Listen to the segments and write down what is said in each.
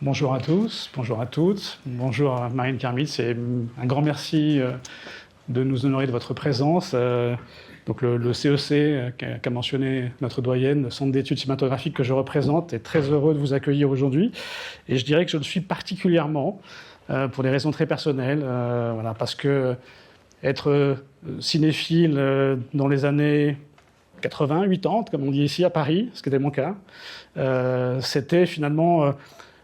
Bonjour à tous, bonjour à toutes, bonjour à Marine Kermitz et un grand merci de nous honorer de votre présence. Donc le CEC qu'a mentionné notre doyenne, le Centre d'études cinématographiques que je représente, est très heureux de vous accueillir aujourd'hui. Et je dirais que je le suis particulièrement pour des raisons très personnelles, voilà, parce que être cinéphile dans les années 80, 80, comme on dit ici à Paris, ce qui était mon cas, c'était finalement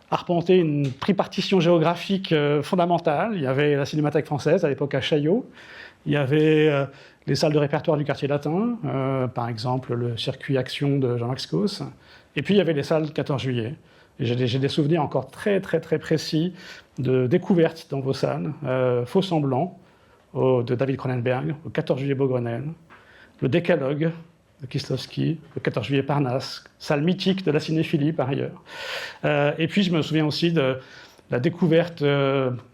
arpenter une tripartition géographique fondamentale. Il y avait la Cinémathèque française, à l'époque à Chaillot. Il y avait les salles de répertoire du quartier latin, par exemple le circuit Action de Jean-Max Cos. Et puis il y avait les salles 14 juillet. Et j'ai des souvenirs encore très précis de découvertes dans vos salles. Faux semblants de David Cronenberg, au 14 juillet Beaugrenelle, le Décalogue de Kieslowski, le 14 juillet Parnasse, salle mythique de la cinéphilie par ailleurs. Et puis je me souviens aussi de la découverte,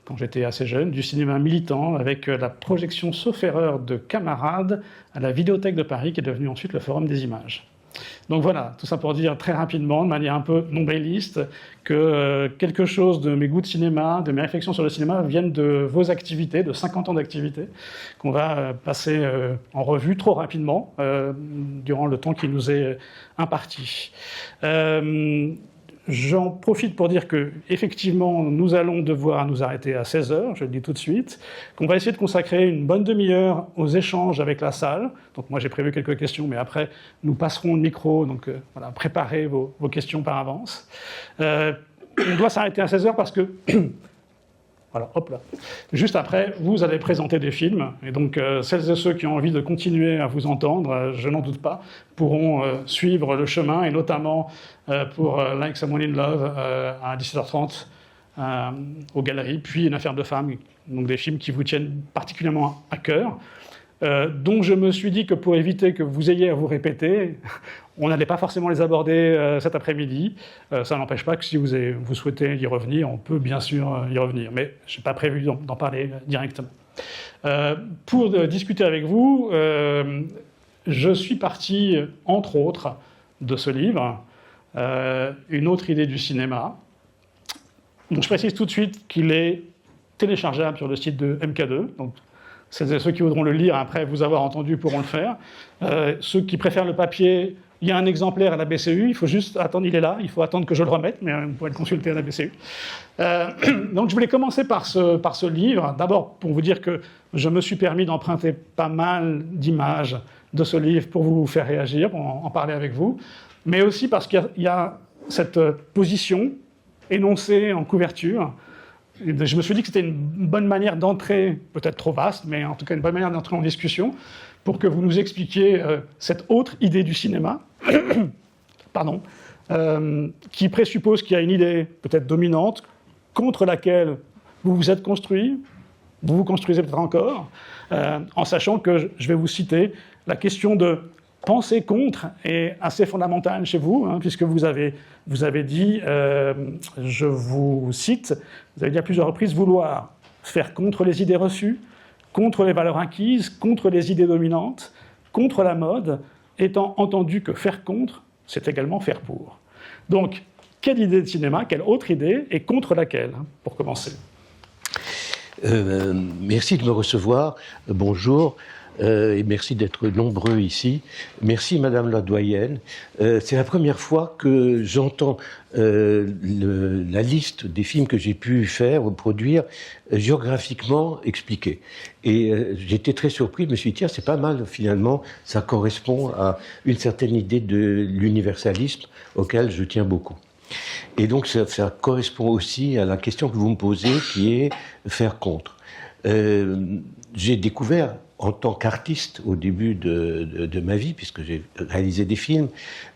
quand j'étais assez jeune, du cinéma militant avec la projection sauf erreur de Camarades à la Vidéothèque de Paris qui est devenue ensuite le Forum des images. Donc voilà, tout ça pour dire très rapidement, de manière un peu nombriliste, que quelque chose de mes goûts de cinéma, de mes réflexions sur le cinéma viennent de vos activités, de 50 ans d'activité, qu'on va passer en revue trop rapidement durant le temps qui nous est imparti. J'en profite pour dire que, effectivement, nous allons devoir nous arrêter à 16h, je le dis tout de suite, qu'on va essayer de consacrer une bonne demi-heure aux échanges avec la salle. Donc moi j'ai prévu quelques questions, mais après nous passerons le micro, donc voilà, préparez vos questions par avance. On doit s'arrêter à 16h parce que... Voilà, hop là. Juste après, vous allez présenter des films, et donc celles et ceux qui ont envie de continuer à vous entendre, je n'en doute pas, pourront suivre le chemin, et notamment pour Like Someone in Love à 17h30 aux Galeries, puis Une affaire de femme, donc des films qui vous tiennent particulièrement à cœur. Donc je me suis dit que pour éviter que vous ayez à vous répéter, on n'allait pas forcément les aborder cet après-midi. Ça n'empêche pas que si vous souhaitez y revenir, on peut bien sûr y revenir. Mais je n'ai pas prévu d'en parler directement. Pour discuter avec vous, je suis parti, entre autres, de ce livre, Une autre idée du cinéma. Donc je précise tout de suite qu'il est téléchargeable sur le site de MK2. Donc, ceux qui voudront le lire après vous avoir entendu pourront le faire. Ceux qui préfèrent le papier, il y a un exemplaire à la BCU, il faut juste attendre, il est là, il faut attendre que je le remette, mais vous pouvez le consulter à la BCU. Donc je voulais commencer par ce livre, d'abord pour vous dire que je me suis permis d'emprunter pas mal d'images de ce livre pour vous faire réagir, pour en parler avec vous, mais aussi parce qu'il y a cette position énoncée en couverture. Je me suis dit que c'était une bonne manière d'entrer, peut-être trop vaste, mais en tout cas une bonne manière d'entrer en discussion, pour que vous nous expliquiez cette autre idée du cinéma, pardon, qui présuppose qu'il y a une idée peut-être dominante, contre laquelle vous vous êtes construit, vous vous construisez peut-être encore, en sachant que je vais vous citer la question de penser contre est assez fondamentale chez vous, hein, puisque vous avez dit, je vous cite, vous avez dit à plusieurs reprises, vouloir faire contre les idées reçues, contre les valeurs acquises, contre les idées dominantes, contre la mode, étant entendu que faire contre, c'est également faire pour. Donc, quelle idée de cinéma, quelle autre idée, et contre laquelle, hein, pour commencer? Merci de me recevoir, bonjour. Et merci d'être nombreux ici. Merci Madame la doyenne. C'est la première fois que j'entends la liste des films que j'ai pu faire ou produire géographiquement expliquée. Et j'étais très surpris, je me suis dit, tiens, c'est pas mal finalement, ça correspond à une certaine idée de l'universalisme auquel je tiens beaucoup. Et donc ça correspond aussi à la question que vous me posez, qui est faire contre. J'ai découvert en tant qu'artiste au début de ma vie, puisque j'ai réalisé des films,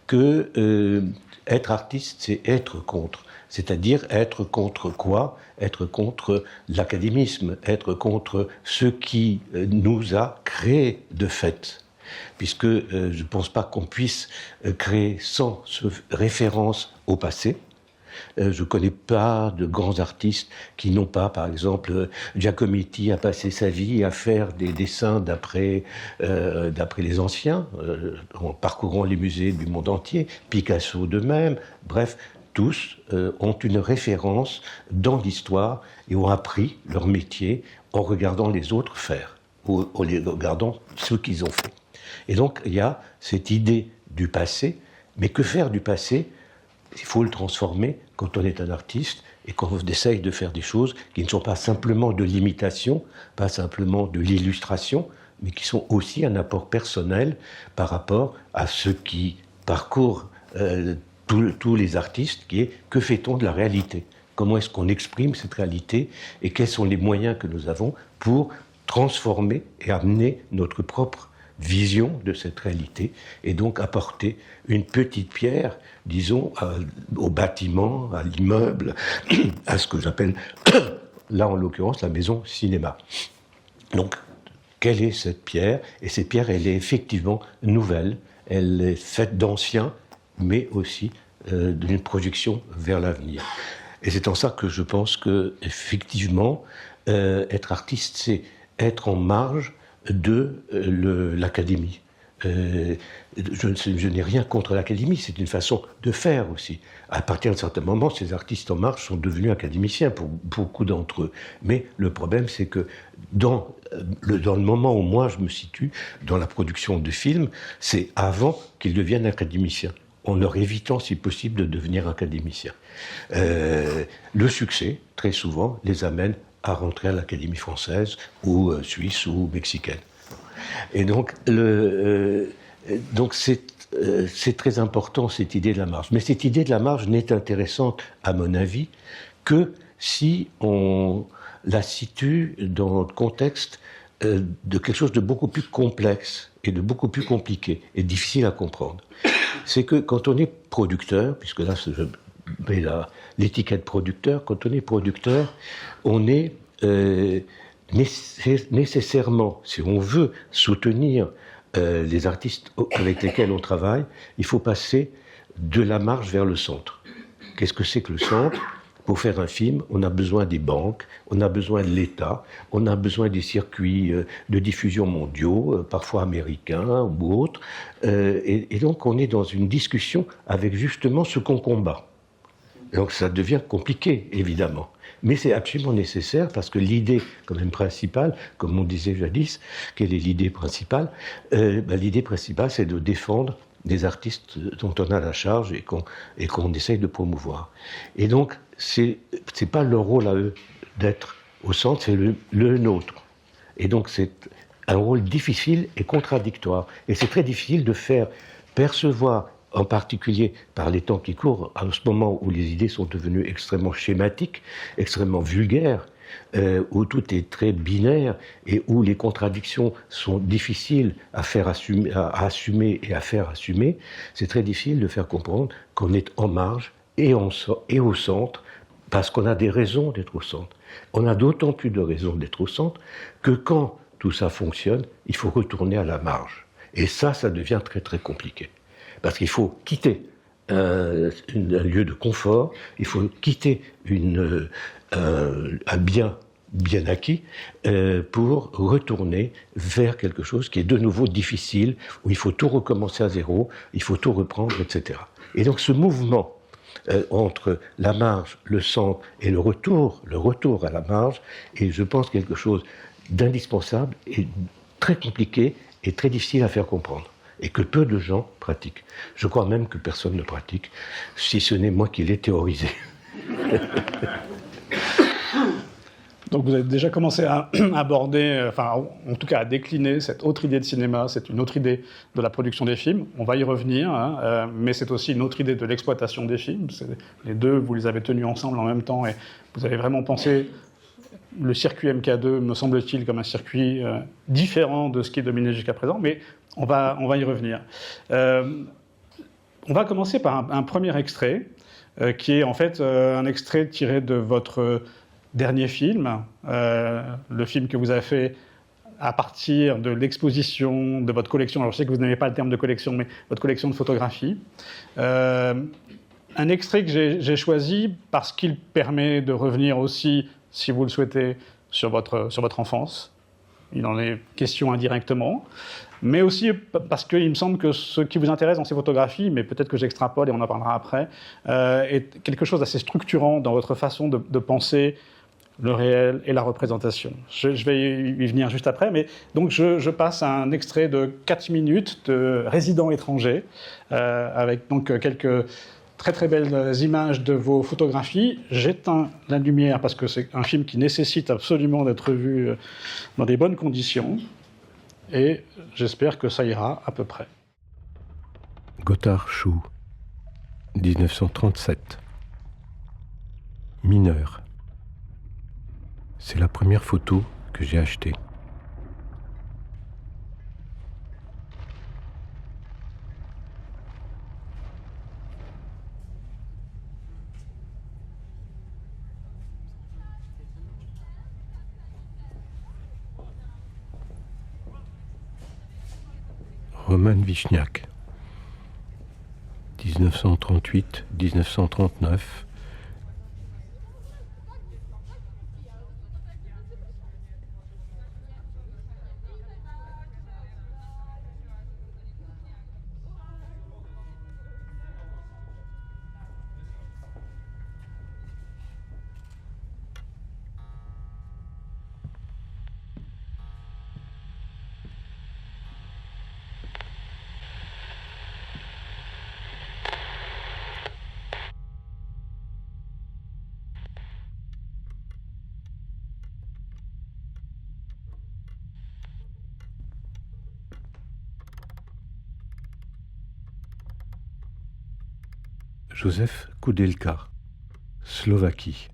que être artiste, c'est être contre. C'est-à-dire être contre quoi? Être contre l'académisme, être contre ce qui nous a créé de fait. Puisque je ne pense pas qu'on puisse créer sans référence au passé. Je ne connais pas de grands artistes qui n'ont pas, par exemple, Giacometti a passé sa vie à faire des dessins d'après les anciens, en parcourant les musées du monde entier, Picasso de même, bref, tous, ont une référence dans l'histoire et ont appris leur métier en regardant les autres faire, ou en les regardant ce qu'ils ont fait. Et donc, il y a cette idée du passé, mais que faire du passé? Il faut le transformer quand on est un artiste et quand on essaye de faire des choses qui ne sont pas simplement de l'imitation, pas simplement de l'illustration, mais qui sont aussi un apport personnel par rapport à ceux qui parcourent tous les artistes, qui est que fait-on de la réalité? Comment est-ce qu'on exprime cette réalité et quels sont les moyens que nous avons pour transformer et amener notre propre vision de cette réalité et donc apporter une petite pierre, disons, au bâtiment, à l'immeuble, à ce que j'appelle, là en l'occurrence, la maison cinéma. Donc, quelle est cette pierre? Et cette pierre, elle est effectivement nouvelle, elle est faite d'anciens, mais aussi d'une projection vers l'avenir. Et c'est en ça que je pense que, effectivement, être artiste, c'est être en marge de l'académie. Je n'ai rien contre l'académie, c'est une façon de faire aussi. À partir d'un certain moment, ces artistes en marche sont devenus académiciens pour beaucoup d'entre eux. Mais le problème, c'est que dans le moment où moi je me situe, dans la production de films, c'est avant qu'ils deviennent académiciens, en leur évitant, si possible, de devenir académiciens. Le succès, très souvent, les amène à rentrer à l'Académie française ou suisse ou mexicaine. Et donc, c'est très important, cette idée de la marge. Mais cette idée de la marge n'est intéressante, à mon avis, que si on la situe dans le contexte de quelque chose de beaucoup plus complexe et de beaucoup plus compliqué et difficile à comprendre. C'est que quand on est producteur, puisque là, je mets l'étiquette producteur, quand on est producteur, on est nécessairement, si on veut soutenir les artistes avec lesquels on travaille, il faut passer de la marge vers le centre. Qu'est-ce que c'est que le centre? Pour faire un film, on a besoin des banques, on a besoin de l'État, on a besoin des circuits de diffusion mondiaux, parfois américains ou autres. Et donc on est dans une discussion avec justement ce qu'on combat. Donc ça devient compliqué, évidemment. Mais c'est absolument nécessaire parce que l'idée, quand même principale, comme on disait jadis, quelle est l'idée principale? L'idée principale, c'est de défendre des artistes dont on a la charge et qu'on essaye de promouvoir. Et donc, c'est pas leur rôle à eux d'être au centre, c'est le nôtre. Et donc, c'est un rôle difficile et contradictoire. Et c'est très difficile de faire percevoir, en particulier par les temps qui courent, à ce moment où les idées sont devenues extrêmement schématiques, extrêmement vulgaires, où tout est très binaire et où les contradictions sont difficiles à assumer et à faire assumer, c'est très difficile de faire comprendre qu'on est en marge et au centre, parce qu'on a des raisons d'être au centre. On a d'autant plus de raisons d'être au centre que quand tout ça fonctionne, il faut retourner à la marge. Et ça devient très très compliqué. Parce qu'il faut quitter un lieu de confort, il faut quitter un bien acquis pour retourner vers quelque chose qui est de nouveau difficile, où il faut tout recommencer à zéro, il faut tout reprendre, etc. Et donc ce mouvement entre la marge, le centre et le retour à la marge est, je pense, quelque chose d'indispensable et très compliqué et très difficile à faire comprendre. Et que peu de gens pratiquent. Je crois même que personne ne pratique, si ce n'est moi qui l'ai théorisé. Donc vous avez déjà commencé à aborder, enfin en tout cas à décliner cette autre idée de cinéma, c'est une autre idée de la production des films. On va y revenir, hein, mais c'est aussi une autre idée de l'exploitation des films. Les deux, vous les avez tenus ensemble en même temps et vous avez vraiment pensé le circuit MK2, me semble-t-il, comme un circuit différent de ce qui est dominé jusqu'à présent, mais on va y revenir. On va commencer par un premier extrait, qui est en fait un extrait tiré de votre dernier film, le film que vous avez fait à partir de l'exposition de votre collection. Alors je sais que vous n'aimez pas le terme de collection, mais votre collection de photographies. Un extrait que j'ai choisi parce qu'il permet de revenir aussi, si vous le souhaitez, sur votre enfance. il en est question indirectement, mais aussi parce qu'il me semble que ce qui vous intéresse dans ces photographies, mais peut-être que j'extrapole et on en parlera après, est quelque chose d'assez structurant dans votre façon de penser le réel et la représentation. Je vais y venir juste après, mais donc je passe à un extrait de 4 minutes de Résident étranger, avec donc quelques très très belles images de vos photographies. J'éteins la lumière parce que c'est un film qui nécessite absolument d'être vu dans des bonnes conditions, et j'espère que ça ira à peu près. Gotthard Schuh, 1937. Mineur. C'est la première photo que j'ai achetée. Roman Vichniac, 1938-1939. Josef Koudelka, Slovaquie.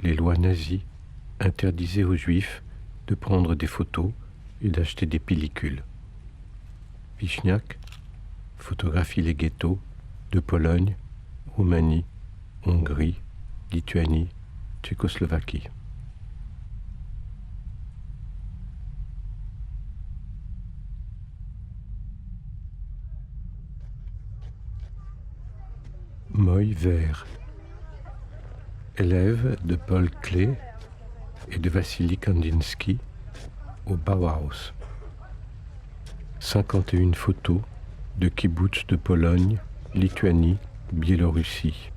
Les lois nazies interdisaient aux Juifs de prendre des photos et d'acheter des pellicules. Vichniac photographie les ghettos de Pologne, Roumanie, Hongrie, Lituanie, Tchécoslovaquie. Moï Vert, élève de Paul Klee et de Vassili Kandinsky au Bauhaus. 51 photos de kibboutz de Pologne, Lituanie, Biélorussie,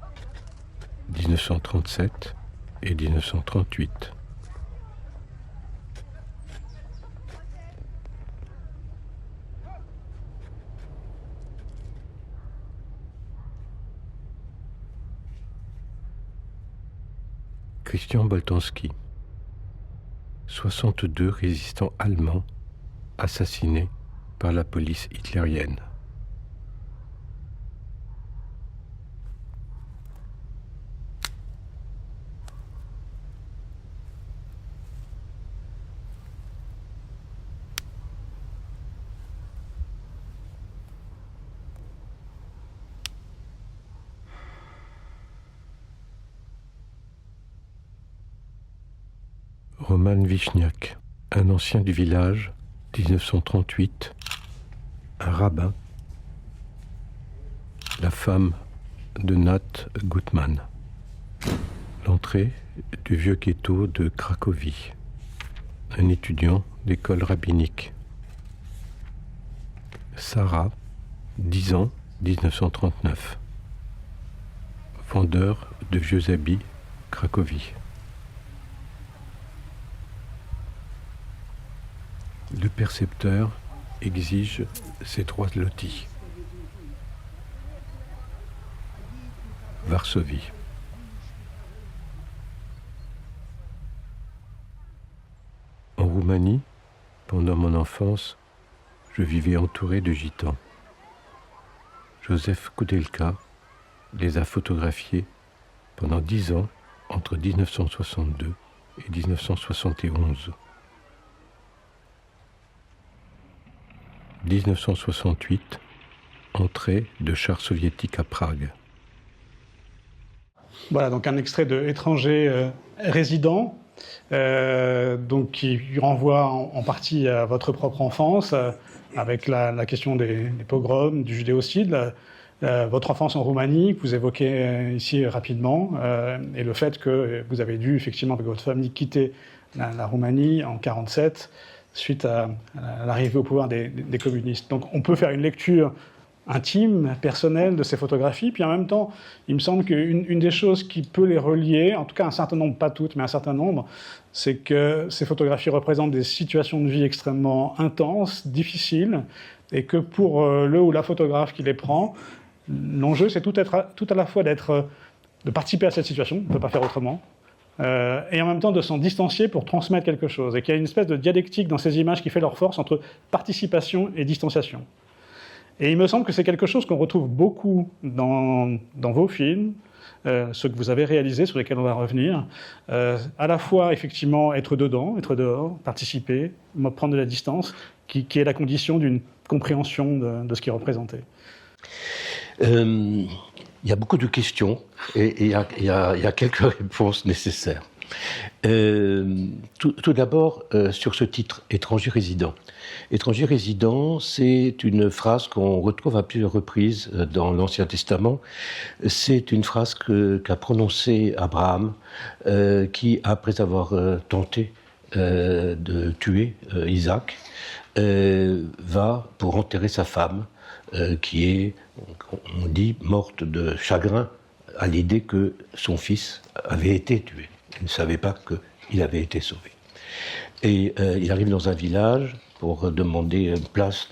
1937 et 1938. Christian Boltanski, 62 résistants allemands assassinés par la police hitlérienne. Roman Vichniac, un ancien du village, 1938, un rabbin, la femme de Nat Gutman, l'entrée du vieux ghetto de Cracovie, un étudiant d'école rabbinique, Sarah, 10 ans, 1939, vendeur de vieux habits, Cracovie. Le percepteur exige ces 3 lotis. Varsovie. En Roumanie, pendant mon enfance, je vivais entouré de gitans. Josef Koudelka les a photographiés pendant 10 ans entre 1962 et 1971. 1968, entrée de chars soviétiques à Prague. Voilà, donc un extrait de Étranger résident, donc qui renvoie en partie à votre propre enfance, avec la question des pogroms, du judéocide, votre enfance en Roumanie, que vous évoquez ici rapidement, et le fait que vous avez dû, effectivement, avec votre famille, quitter la Roumanie en 1947, suite à l'arrivée au pouvoir des communistes. Donc on peut faire une lecture intime, personnelle de ces photographies, puis en même temps, il me semble qu'une des choses qui peut les relier, en tout cas un certain nombre, pas toutes, mais un certain nombre, c'est que ces photographies représentent des situations de vie extrêmement intenses, difficiles, et que pour le ou la photographe qui les prend, l'enjeu, c'est tout à la fois de participer à cette situation, on ne peut pas faire autrement, et en même temps de s'en distancier pour transmettre quelque chose. Et qu'il y a une espèce de dialectique dans ces images qui fait leur force entre participation et distanciation. Et il me semble que c'est quelque chose qu'on retrouve beaucoup dans vos films, ceux que vous avez réalisés, sur lesquels on va revenir. À la fois, effectivement, être dedans, être dehors, participer, prendre de la distance, qui est la condition d'une compréhension de ce qui est représenté. Il y a beaucoup de questions et il y a quelques réponses nécessaires. Tout d'abord, sur ce titre, Étranger résident. Étranger résident, c'est une phrase qu'on retrouve à plusieurs reprises dans l'Ancien Testament. C'est une phrase qu'a prononcée Abraham, qui, après avoir tenté de tuer Isaac, va pour enterrer sa femme, qui est, on dit, morte de chagrin à l'idée que son fils avait été tué. Il ne savait pas qu'il avait été sauvé. Et il arrive dans un village pour demander une place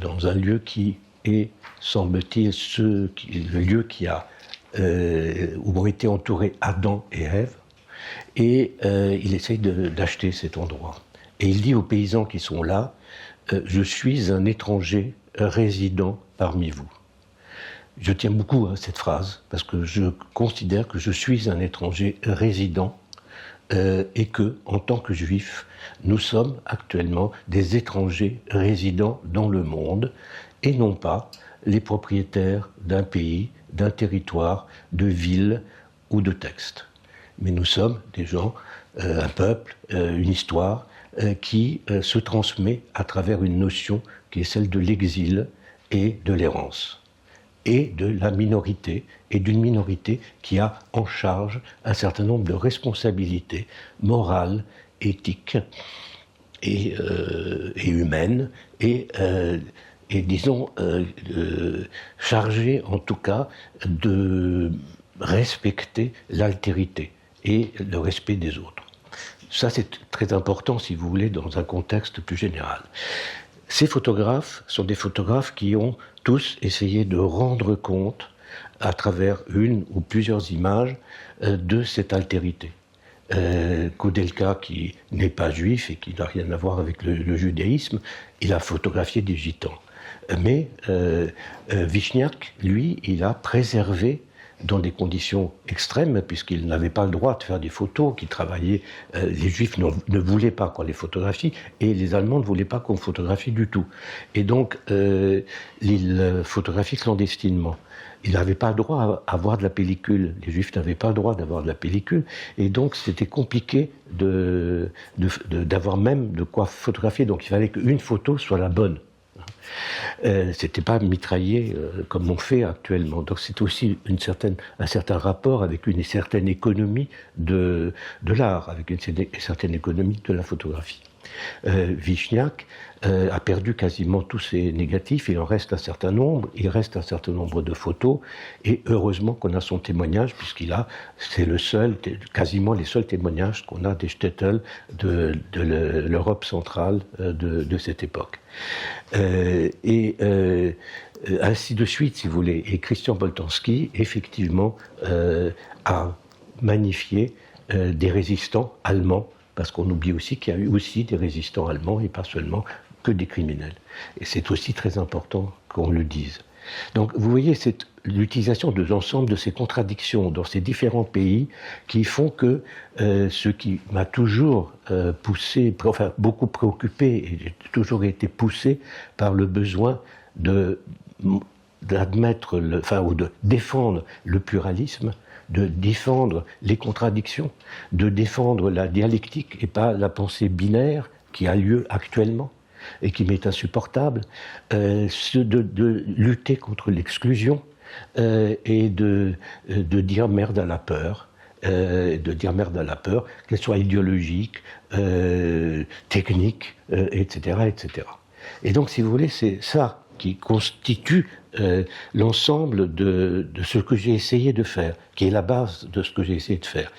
dans un lieu qui est, semble-t-il, le lieu où ont été entourés Adam et Ève. Et il essaye d'acheter cet endroit. Et il dit aux paysans qui sont là, « Je suis un étranger résident parmi vous ». Je tiens beaucoup à cette phrase, parce que je considère que je suis un étranger résident et que, en tant que juif, nous sommes actuellement des étrangers résidents dans le monde et non pas les propriétaires d'un pays, d'un territoire, de villes ou de textes. Mais nous sommes des gens, un peuple, une histoire qui se transmet à travers une notion qui est celle de l'exil et de l'errance. Et de la minorité, et d'une minorité qui a en charge un certain nombre de responsabilités morales, éthiques et humaines, et disons, chargées en tout cas de respecter l'altérité et le respect des autres. Ça, c'est très important, si vous voulez, dans un contexte plus général. Ces photographes sont des photographes qui ont tous essayé de rendre compte, à travers une ou plusieurs images, de cette altérité. Koudelka, qui n'est pas juif et qui n'a rien à voir avec le judaïsme, il a photographié des gitans. Mais Vichniac, lui, il a préservé dans des conditions extrêmes, puisqu'il n'avait pas le droit de faire des photos, qu'il travaillait, les Juifs ne voulaient pas qu'on les photographie, et les Allemands ne voulaient pas qu'on photographie du tout. Et donc, il photographie clandestinement. Il n'avait pas le droit à avoir de la pellicule. Les Juifs n'avaient pas le droit d'avoir de la pellicule, et donc c'était compliqué d'avoir même de quoi photographier. Donc il fallait qu'une photo soit la bonne. C'était pas mitraillé comme on fait actuellement. Donc c'est aussi un certain rapport avec une certaine économie de l'art, avec une certaine économie de la photographie. Vichniac a perdu quasiment tous ses négatifs, il en reste un certain nombre, il reste un certain nombre de photos, et heureusement qu'on a son témoignage, c'est quasiment les seuls témoignages qu'on a des shtetl de l'Europe centrale de cette époque. Ainsi de suite, si vous voulez. Et Christian Boltanski, effectivement, a magnifié des résistants allemands, parce qu'on oublie aussi qu'il y a eu aussi des résistants allemands et pas seulement que des criminels. Et c'est aussi très important qu'on le dise. Donc vous voyez, c'est l'utilisation de l'ensemble de ces contradictions dans ces différents pays qui font que ce qui m'a toujours poussé, enfin beaucoup préoccupé, et j'ai toujours été poussé par le besoin d'admettre, ou de défendre le pluralisme, de défendre les contradictions, de défendre la dialectique et pas la pensée binaire qui a lieu actuellement et qui m'est insupportable, de lutter contre l'exclusion et de dire merde à la peur, qu'elle soit idéologique, technique, etc., etc. Et donc, si vous voulez, c'est ça qui constitue l'ensemble de ce que j'ai essayé de faire, qui est la base de ce que j'ai essayé de faire.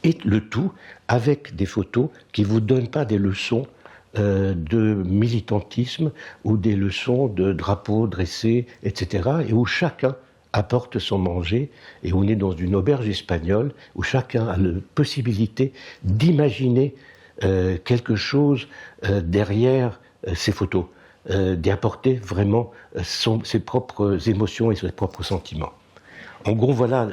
Et le tout avec des photos qui ne vous donnent pas des leçons de militantisme ou des leçons de drapeaux dressés, etc., et où chacun apporte son manger, et on est dans une auberge espagnole où chacun a la possibilité d'imaginer quelque chose derrière ces photos, d'y apporter vraiment ses propres émotions et ses propres sentiments. En gros, voilà,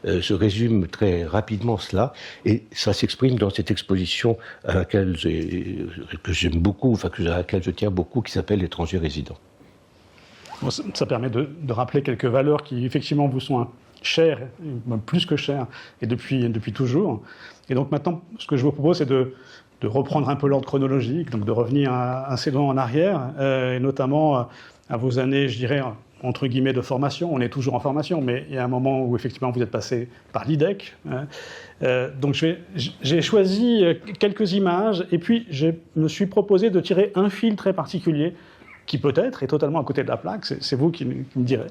je résume très rapidement cela, et ça s'exprime dans cette exposition à laquelle que j'aime beaucoup, à laquelle je tiens beaucoup, qui s'appelle L'étranger résident. Bon, ça permet de rappeler quelques valeurs qui, effectivement, vous sont chères, plus que chères, et depuis toujours. Et donc maintenant, ce que je vous propose, c'est de reprendre un peu l'ordre chronologique, donc de revenir assez loin en arrière, et notamment à vos années, je dirais, entre guillemets, de formation. On est toujours en formation, mais il y a un moment où, effectivement, vous êtes passé par l'IDEC. Donc j'ai choisi quelques images, et puis je me suis proposé de tirer un fil très particulier, qui peut-être est totalement à côté de la plaque, c'est vous qui me direz.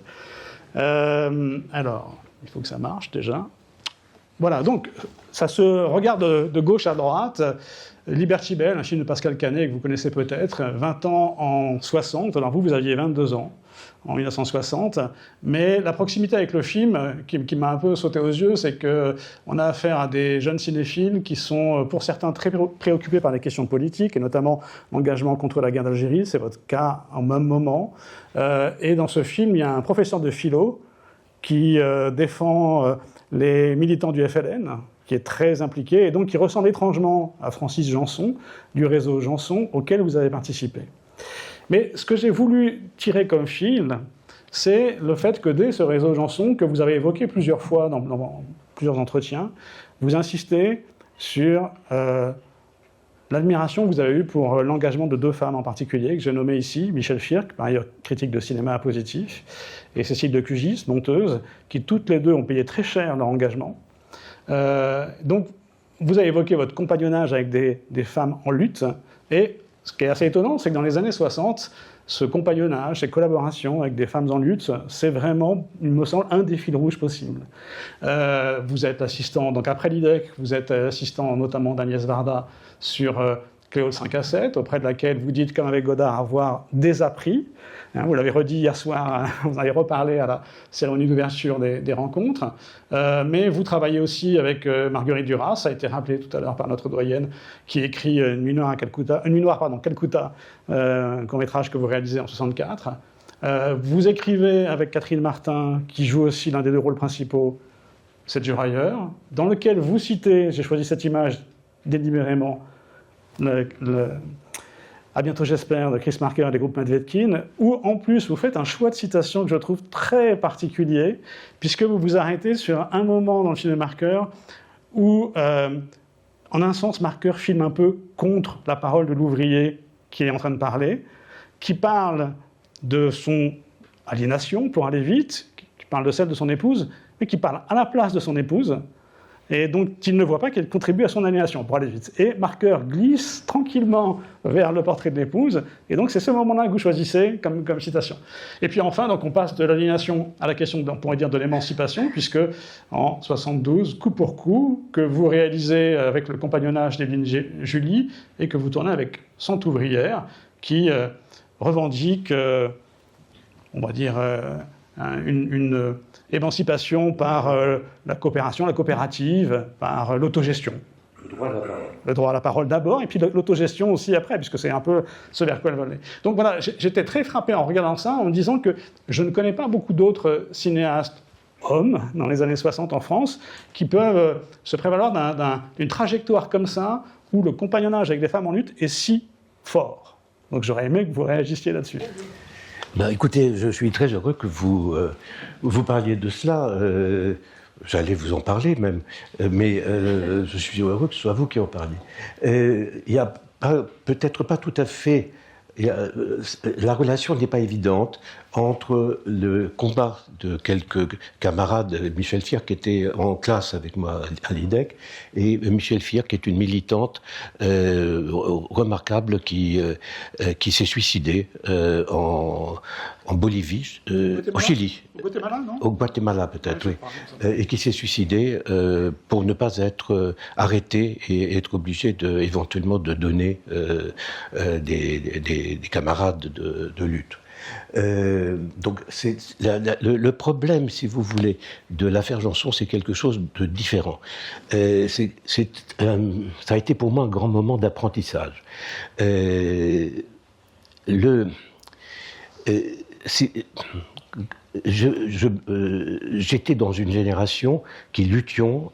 Alors, il faut que ça marche déjà. Voilà, donc ça se regarde de gauche à droite. Liberty Bell, un film de Pascal Canet que vous connaissez peut-être, 20 ans en 60, alors vous aviez 22 ans en 1960, mais la proximité avec le film qui m'a un peu sauté aux yeux, c'est qu'on a affaire à des jeunes cinéphiles qui sont pour certains très préoccupés par les questions politiques, et notamment l'engagement contre la guerre d'Algérie, c'est votre cas en même moment, et dans ce film, il y a un professeur de philo qui défend les militants du FLN, qui est très impliqué, et donc qui ressemble étrangement à Francis Janson, du réseau Janson, auquel vous avez participé. Mais ce que j'ai voulu tirer comme fil, c'est le fait que dès ce réseau Janson, que vous avez évoqué plusieurs fois dans plusieurs entretiens, vous insistez sur l'admiration que vous avez eue pour l'engagement de deux femmes en particulier, que j'ai nommées ici, Michel Firck, par ailleurs critique de cinéma positif, et Cécile de Cugis, monteuse, qui toutes les deux ont payé très cher leur engagement. Donc, vous avez évoqué votre compagnonnage avec des femmes en lutte, et ce qui est assez étonnant, c'est que dans les années 60, ce compagnonnage, ces collaborations avec des femmes en lutte, c'est vraiment, il me semble, un des fils rouges possibles. Vous êtes assistant, donc après l'IDEC, vous êtes assistant notamment d'Agnès Varda sur Cléo 5 à 7, auprès de laquelle vous dites, comme avec Godard, avoir désappris. Vous l'avez redit hier soir, vous en avez reparlé à la cérémonie d'ouverture des rencontres. Mais vous travaillez aussi avec Marguerite Duras, ça a été rappelé tout à l'heure par notre doyenne, qui écrit Nuit noire, Calcutta, un court-métrage que vous réalisez en 1964. Vous écrivez avec Catherine Martin, qui joue aussi l'un des deux rôles principaux, 7 jours ailleurs, dans lequel vous citez, j'ai choisi cette image délibérément, À bientôt j'espère, de Chris Marker et des groupes Medvedkin, où en plus vous faites un choix de citation que je trouve très particulier, puisque vous vous arrêtez sur un moment dans le film de Marker où, en un sens, Marker filme un peu contre la parole de l'ouvrier qui est en train de parler, qui parle de son aliénation, pour aller vite, qui parle de celle de son épouse, mais qui parle à la place de son épouse, et donc il ne voit pas qu'elle contribue à son aliénation, pour aller vite. Et Marker glisse tranquillement vers le portrait de l'épouse, et donc c'est ce moment-là que vous choisissez comme citation. Et puis enfin, donc on passe de l'aliénation à la question, on pourrait dire, de l'émancipation, puisque en 72, coup pour coup, que vous réalisez avec le compagnonnage d'Éveline Julie, et que vous tournez avec Sente ouvrière, qui revendique, on va dire, une émancipation par la coopération, la coopérative, par l'autogestion. Le droit à la parole. le droit à la parole d'abord, et puis l'autogestion aussi après, puisque c'est un peu ce vers quoi elle volait. Donc voilà, j'étais très frappé en regardant ça, en me disant que je ne connais pas beaucoup d'autres cinéastes hommes, dans les années 60 en France, qui peuvent se prévaloir d'une trajectoire comme ça, où le compagnonnage avec des femmes en lutte est si fort. Donc j'aurais aimé que vous réagissiez là-dessus. Ben, écoutez, je suis très heureux que vous parliez de cela. J'allais vous en parler même, mais je suis heureux que ce soit vous qui en parliez. Il y a peut-être pas tout à fait... la relation n'est pas évidente entre le combat de quelques camarades, Michel Fir qui était en classe avec moi à l'IDEC, et Michel Fir qui est une militante remarquable qui s'est suicidée en Bolivie, au Chili. Au Guatemala, non ? Au Guatemala peut-être, oui. Et qui s'est suicidée pour ne pas être arrêtée et être obligée éventuellement de donner des camarades de lutte. Donc le problème, si vous voulez, de l'affaire Janson, c'est quelque chose de différent. Ça a été pour moi un grand moment d'apprentissage. J'étais dans une génération qui luttions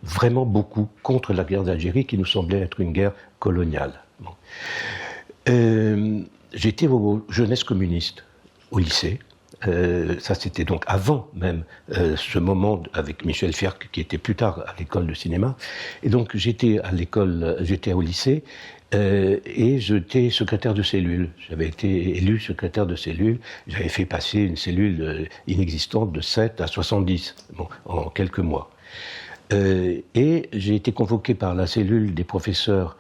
vraiment beaucoup contre la guerre d'Algérie, qui nous semblait être une guerre coloniale. Bon. J'étais aux jeunesses communistes, au lycée. Ça, c'était donc avant même ce moment avec Michel Fierck, qui était plus tard à l'école de cinéma. Et donc, j'étais au lycée, et j'étais secrétaire de cellule. J'avais été élu secrétaire de cellule. J'avais fait passer une cellule inexistante de 7 à 70, en quelques mois. Et j'ai été convoqué par la cellule des professeurs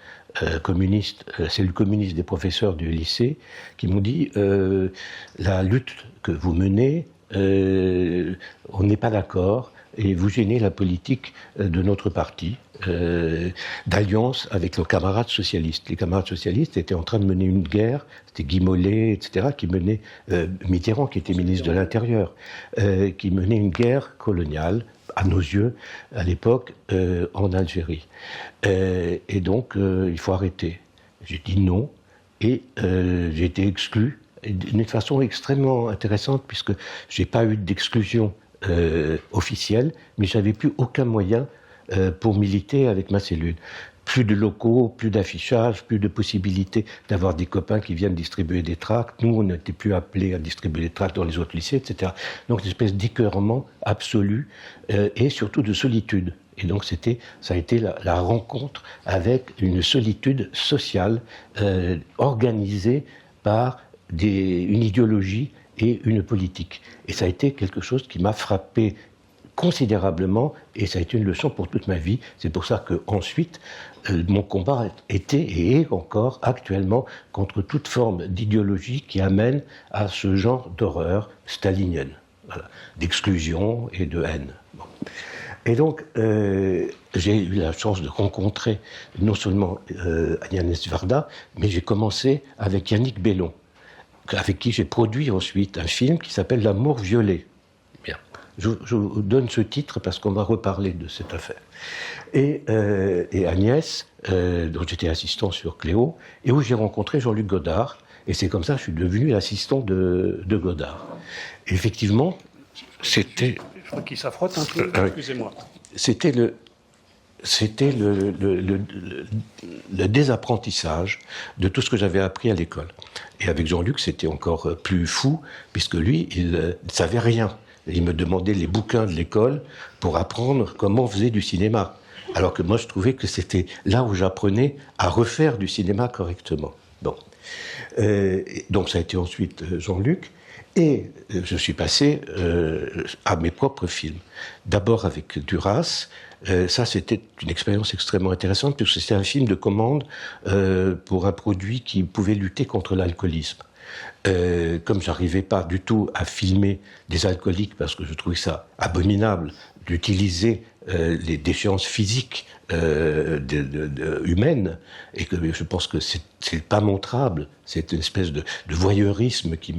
communistes, la cellule communiste des professeurs du lycée, qui m'ont dit la lutte que vous menez, on n'est pas d'accord, et vous gênez la politique de notre parti, d'alliance avec nos camarades socialistes. Les camarades socialistes étaient en train de mener une guerre, c'était Guy Mollet, etc., qui menait, Mitterrand, qui était ministre de l'Intérieur, qui menait une guerre coloniale, à nos yeux, à l'époque, en Algérie. Et donc, il faut arrêter. J'ai dit non, et j'ai été exclu, d'une façon extrêmement intéressante, puisque je n'ai pas eu d'exclusion officielle, mais je n'avais plus aucun moyen pour militer avec ma cellule. Plus de locaux, plus d'affichage, plus de possibilités d'avoir des copains qui viennent distribuer des tracts. Nous, on n'était plus appelés à distribuer des tracts dans les autres lycées, etc. Donc, une espèce d'écœurement absolu et surtout de solitude. Et donc, ça a été la rencontre avec une solitude sociale organisée par une idéologie et une politique. Et ça a été quelque chose qui m'a frappé considérablement, et ça a été une leçon pour toute ma vie. C'est pour ça qu'ensuite, mon combat était et est encore actuellement contre toute forme d'idéologie qui amène à ce genre d'horreur stalinienne, voilà, d'exclusion et de haine. Bon. Et donc, j'ai eu la chance de rencontrer non seulement Agnès Varda, mais j'ai commencé avec Yannick Bellon, avec qui j'ai produit ensuite un film qui s'appelle L'amour violet. Bien. Je vous donne ce titre parce qu'on va reparler de cette affaire. Et Agnès, dont j'étais assistant sur Cléo, et où j'ai rencontré Jean-Luc Godard, et c'est comme ça que je suis devenu l'assistant de Godard. Et effectivement, c'était... Je crois qu'il s'affrotte un peu, excusez-moi. C'était le désapprentissage de tout ce que j'avais appris à l'école. Et avec Jean-Luc, c'était encore plus fou, puisque lui, il ne savait rien. Il me demandait les bouquins de l'école pour apprendre comment on faisait du cinéma. Alors que moi, je trouvais que c'était là où j'apprenais à refaire du cinéma correctement. Bon. Donc ça a été ensuite Jean-Luc. Et je suis passé à mes propres films. D'abord avec Duras. Ça, c'était une expérience extrêmement intéressante, puisque c'était un film de commande pour un produit qui pouvait lutter contre l'alcoolisme. comme j'arrivais pas du tout à filmer des alcooliques parce que je trouvais ça abominable d'utiliser les déchéances physiques humaines, et que je pense que c'est pas montrable, c'est une espèce de voyeurisme qui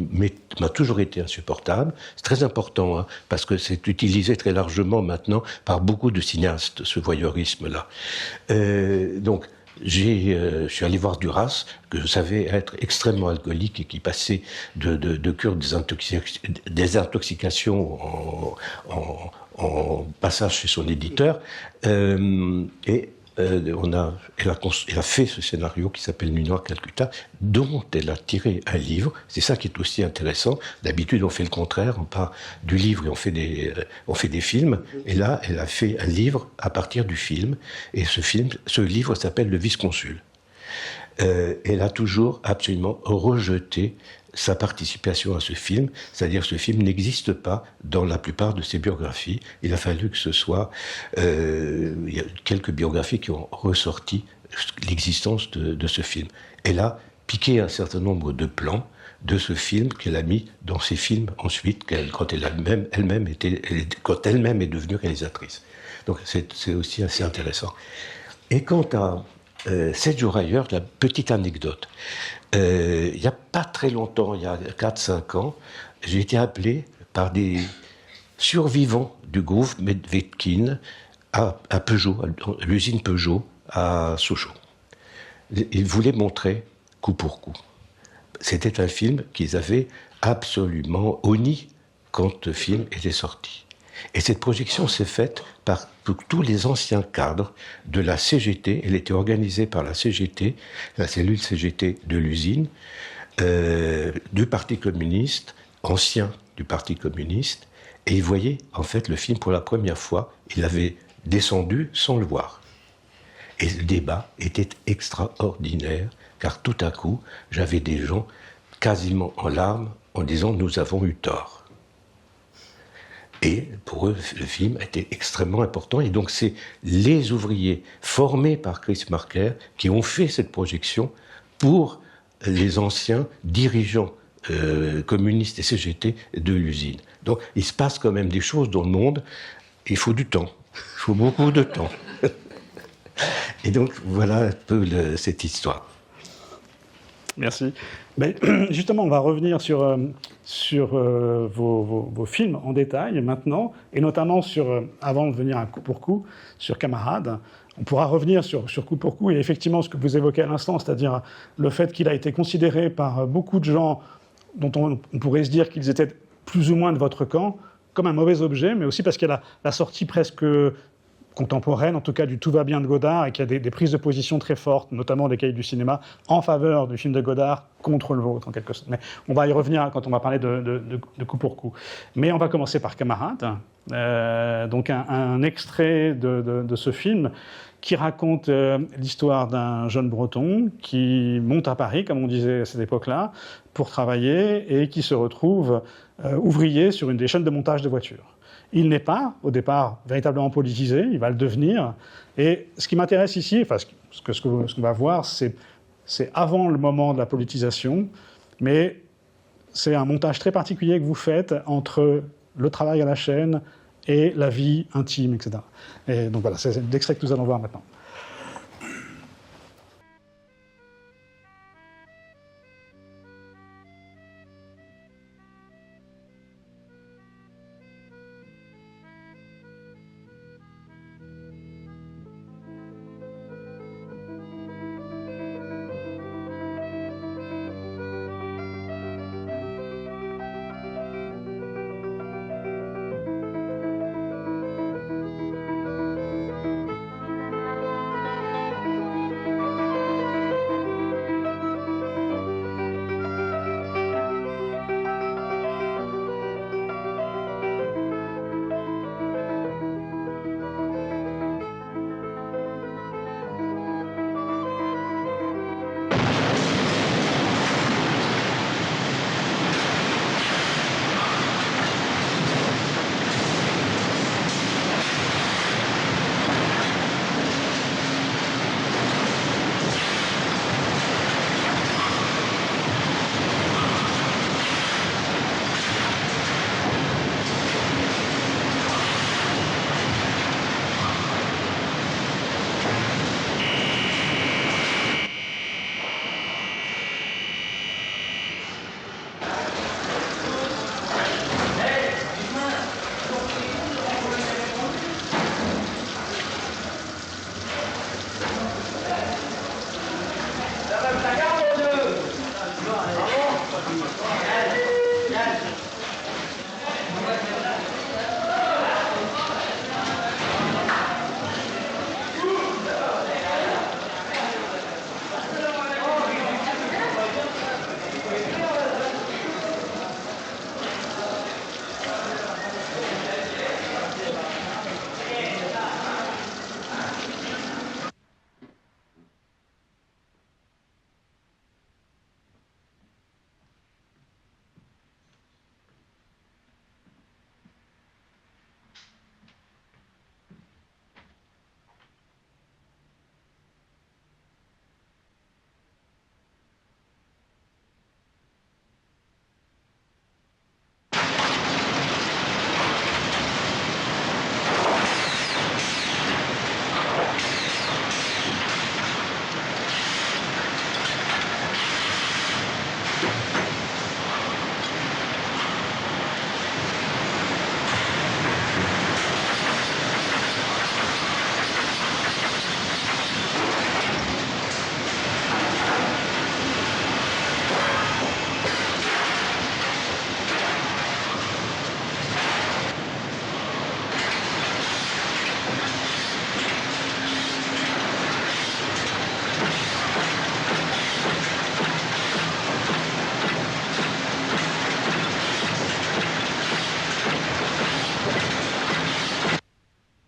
m'a toujours été insupportable. C'est très important, hein, parce que c'est utilisé très largement maintenant par beaucoup de cinéastes, ce voyeurisme-là. Donc, je suis allé voir Duras, que je savais être extrêmement alcoolique et qui passait de cure des intoxications en passage chez son éditeur. Elle a fait ce scénario qui s'appelle Nuit Noire Calcutta, dont elle a tiré un livre. C'est ça qui est aussi intéressant. D'habitude, on fait le contraire, on part du livre et on fait des films. Et là, elle a fait un livre à partir du film. Et ce livre s'appelle Le Vice-Consul. Elle a toujours absolument rejeté sa participation à ce film, c'est-à-dire que ce film n'existe pas dans la plupart de ses biographies. Il a fallu que ce soit... il y a quelques biographies qui ont ressorti l'existence de ce film. Elle a piqué un certain nombre de plans de ce film qu'elle a mis dans ses films ensuite, quand elle-même est devenue réalisatrice. Donc c'est aussi assez intéressant. Et quant à 7 jours ailleurs, la petite anecdote. Il n'y a pas très longtemps, il y a 4-5 ans, j'ai été appelé par des survivants du groupe Medvedkin à Peugeot, à l'usine Peugeot à Sochaux. Ils voulaient montrer coup pour coup. C'était un film qu'ils avaient absolument honni quand le film était sorti. Et cette projection s'est faite par tous les anciens cadres de la CGT. Elle était organisée par la CGT, la cellule CGT de l'usine, du Parti communiste, ancien du Parti communiste. Et ils voyaient en fait le film pour la première fois. Ils l'avaient descendu sans le voir. Et le débat était extraordinaire, car tout à coup, j'avais des gens quasiment en larmes en disant « nous avons eu tort ». Et pour eux, le film était extrêmement important. Et donc, c'est les ouvriers formés par Chris Marker qui ont fait cette projection pour les anciens dirigeants communistes et CGT de l'usine. Donc, il se passe quand même des choses dans le monde. Il faut du temps. Il faut beaucoup de temps. Et donc, voilà un peu cette histoire. Merci. Mais justement, on va revenir sur vos films en détail maintenant, et notamment avant de venir à coup pour coup, sur Camarades. On pourra revenir sur coup pour coup, et effectivement ce que vous évoquez à l'instant, c'est-à-dire le fait qu'il a été considéré par beaucoup de gens dont on pourrait se dire qu'ils étaient plus ou moins de votre camp, comme un mauvais objet, mais aussi parce qu'il y a la sortie presque contemporaine, en tout cas du Tout va bien de Godard, et qu'il y a des prises de position très fortes, notamment des cahiers du cinéma, en faveur du film de Godard contre le vôtre, en quelque sorte. Mais on va y revenir quand on va parler de coup pour coup. Mais on va commencer par Camarades, donc un extrait de ce film qui raconte l'histoire d'un jeune Breton qui monte à Paris, comme on disait à cette époque-là, pour travailler, et qui se retrouve ouvrier sur une des chaînes de montage de voitures. Il n'est pas, au départ, véritablement politisé, il va le devenir. Et ce qui m'intéresse ici, enfin, ce qu'on va voir, c'est avant le moment de la politisation, mais c'est un montage très particulier que vous faites entre le travail à la chaîne et la vie intime, etc. Et donc voilà, c'est l'extrait que nous allons voir maintenant.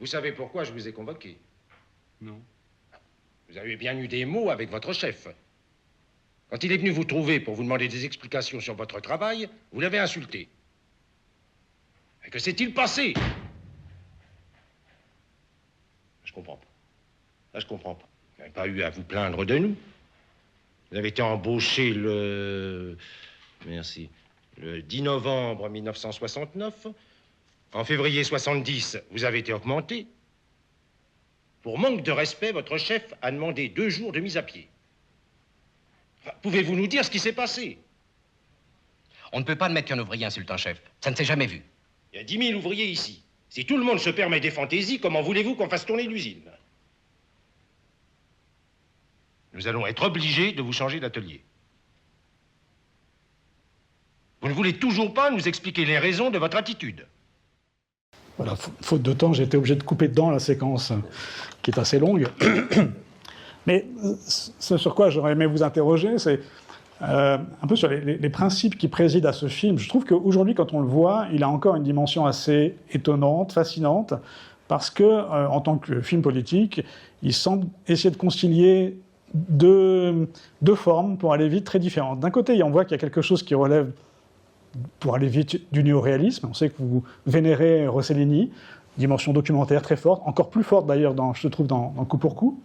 Vous savez pourquoi je vous ai convoqué? Non. Vous avez bien eu des mots avec votre chef. Quand il est venu vous trouver pour vous demander des explications sur votre travail, vous l'avez insulté. Et que s'est-il passé? Je comprends pas. Là, je comprends pas. Vous n'avez pas eu à vous plaindre de nous. Vous avez été embauché le 10 novembre 1969. En février 70, vous avez été augmenté. Pour manque de respect, votre chef a demandé 2 jours de mise à pied. Enfin, pouvez-vous nous dire ce qui s'est passé? On ne peut pas admettre qu'un ouvrier insulte un chef. Ça ne s'est jamais vu. Il y a 10 000 ouvriers ici. Si tout le monde se permet des fantaisies, comment voulez-vous qu'on fasse tourner l'usine? Nous allons être obligés de vous changer d'atelier. Vous ne voulez toujours pas nous expliquer les raisons de votre attitude. Voilà, faute de temps, j'ai été obligé de couper dedans la séquence qui est assez longue. Mais ce sur quoi j'aurais aimé vous interroger, c'est un peu sur les principes qui président à ce film. Je trouve qu'aujourd'hui, quand on le voit, il a encore une dimension assez étonnante, fascinante, parce que, en tant que film politique, il semble essayer de concilier deux formes pour aller vite très différentes. D'un côté, on voit qu'il y a quelque chose qui relève, pour aller vite, du néoréalisme. On sait que vous vénérez Rossellini, dimension documentaire très forte, encore plus forte d'ailleurs, je trouve, dans Coup pour coup.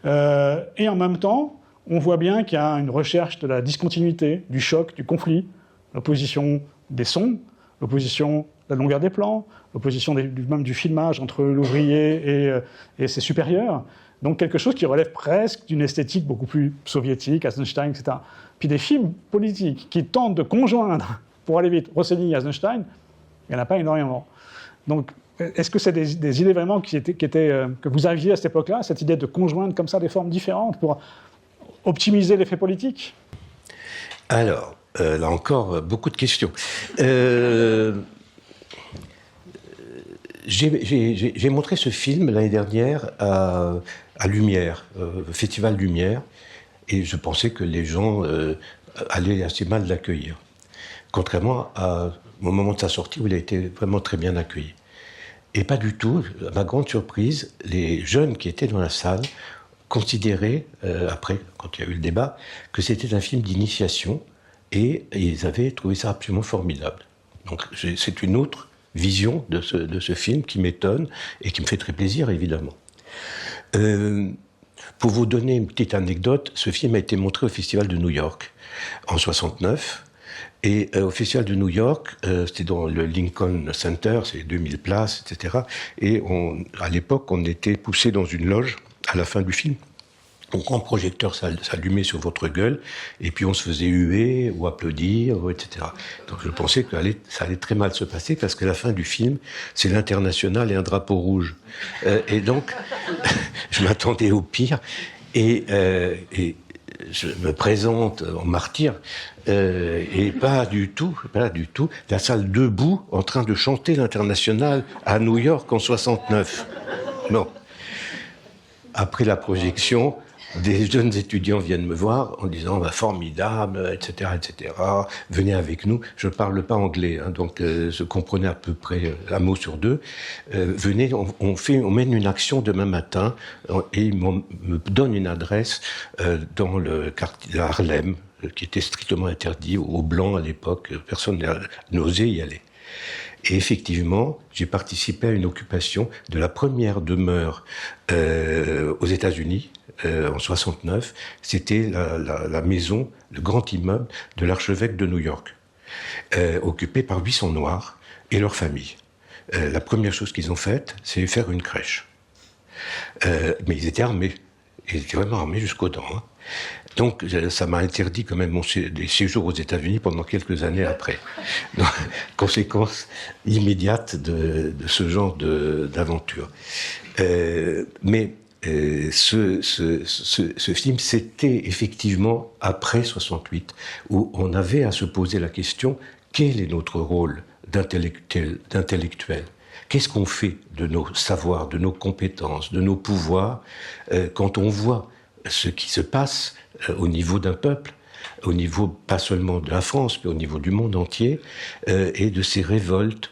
Et en même temps, on voit bien qu'il y a une recherche de la discontinuité, du choc, du conflit, l'opposition des sons, l'opposition de la longueur des plans, l'opposition même du filmage entre l'ouvrier et ses supérieurs. Donc quelque chose qui relève presque d'une esthétique beaucoup plus soviétique, Eisenstein, etc. Puis des films politiques qui tentent de conjoindre, pour aller vite, Rossellini et Eisenstein, il n'y en a pas énormément. Donc est-ce que c'est des idées vraiment que vous aviez à cette époque-là, cette idée de conjoindre comme ça des formes différentes pour optimiser l'effet politique? Alors, là encore, beaucoup de questions. J'ai montré ce film l'année dernière à Lumière, au Festival Lumière, et je pensais que les gens allaient assez mal l'accueillir. Contrairement au moment de sa sortie où il a été vraiment très bien accueilli. Et pas du tout, à ma grande surprise, les jeunes qui étaient dans la salle considéraient, après, quand il y a eu le débat, que c'était un film d'initiation, et ils avaient trouvé ça absolument formidable. Donc c'est une autre vision de ce film qui m'étonne et qui me fait très plaisir, évidemment. Pour vous donner une petite anecdote, ce film a été montré au Festival de New York en 69. Et au Festival de New York, c'était dans le Lincoln Center, c'est 2000 places, etc. Et à l'époque, on était poussé dans une loge à la fin du film. Donc, un projecteur s'allumait sur votre gueule, et puis on se faisait huer ou applaudir, etc. Donc je pensais que ça allait très mal se passer, parce que la fin du film, c'est l'Internationale et un drapeau rouge. Et donc, je m'attendais au pire, et je me présente en martyr, et pas du tout, la salle debout, en train de chanter l'Internationale à New York en 69. Non. Après la projection, des jeunes étudiants viennent me voir en disant bah, formidable, etc., etc. Venez avec nous. Je ne parle pas anglais, hein, donc je comprenais à peu près un mot sur deux. Venez, on mène une action demain matin, et ils me donnent une adresse dans le quartier Harlem, qui était strictement interdit aux Blancs à l'époque. Personne n'osait y aller. Et effectivement, j'ai participé à une occupation de la première demeure aux États-Unis en 69. C'était la maison, le grand immeuble de l'archevêque de New York, occupé par 800 Noirs et leurs familles. La première chose qu'ils ont faite, c'est faire une crèche. Mais ils étaient armés. Ils étaient vraiment armés jusqu'aux dents. Hein. Donc, ça m'a interdit quand même des séjours aux États-Unis pendant quelques années après. Donc, conséquence immédiate de ce genre d'aventure. Mais ce film, c'était effectivement après 68, où on avait à se poser la question, quel est notre rôle d'intellectuel ? Qu'est-ce qu'on fait de nos savoirs, de nos compétences, de nos pouvoirs, quand on voit ce qui se passe au niveau d'un peuple, au niveau pas seulement de la France, mais au niveau du monde entier, et de ces révoltes,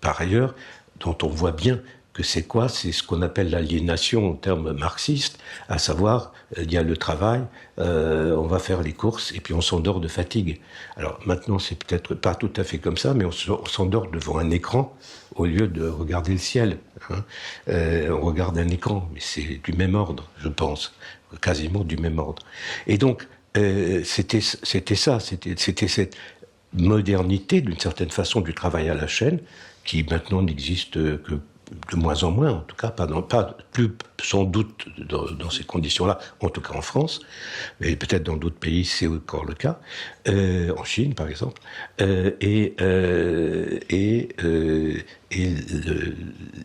par ailleurs, dont on voit bien que c'est quoi? C'est ce qu'on appelle l'aliénation en termes marxistes, à savoir, il y a le travail, on va faire les courses et puis on s'endort de fatigue. Alors maintenant, c'est peut-être pas tout à fait comme ça, mais on s'endort devant un écran au lieu de regarder le ciel. Hein. On regarde un écran, mais c'est du même ordre, je pense, quasiment du même ordre. Et donc, c'était ça, c'était cette modernité, d'une certaine façon, du travail à la chaîne, qui maintenant n'existe que de moins en moins, en tout cas, pas plus sans doute dans ces conditions-là, en tout cas en France, mais peut-être dans d'autres pays c'est encore le cas, en Chine par exemple,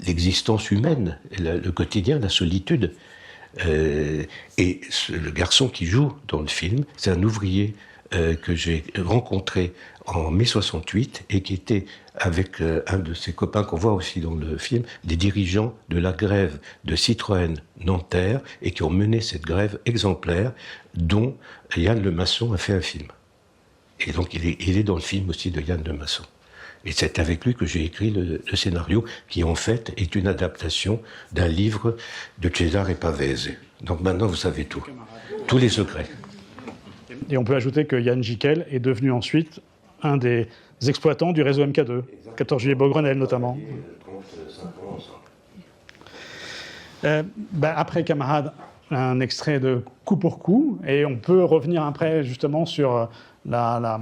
l'existence humaine, le quotidien, la solitude. Le garçon qui joue dans le film, c'est un ouvrier que j'ai rencontré en mai 68 et qui était avec un de ses copains qu'on voit aussi dans le film, des dirigeants de la grève de Citroën Nanterre et qui ont mené cette grève exemplaire dont Yann Lemasson a fait un film. Et donc il est dans le film aussi de Yann Lemasson. Et c'est avec lui que j'ai écrit le scénario qui en fait est une adaptation d'un livre de Cesare Pavese. Donc maintenant vous savez tout, tous les secrets. Et on peut ajouter que Yann Jiquel est devenu ensuite un des exploitants du réseau MK2, 14 juillet Beaugrenelle notamment. Après Camarade, un extrait de Coup pour coup, et on peut revenir après justement sur la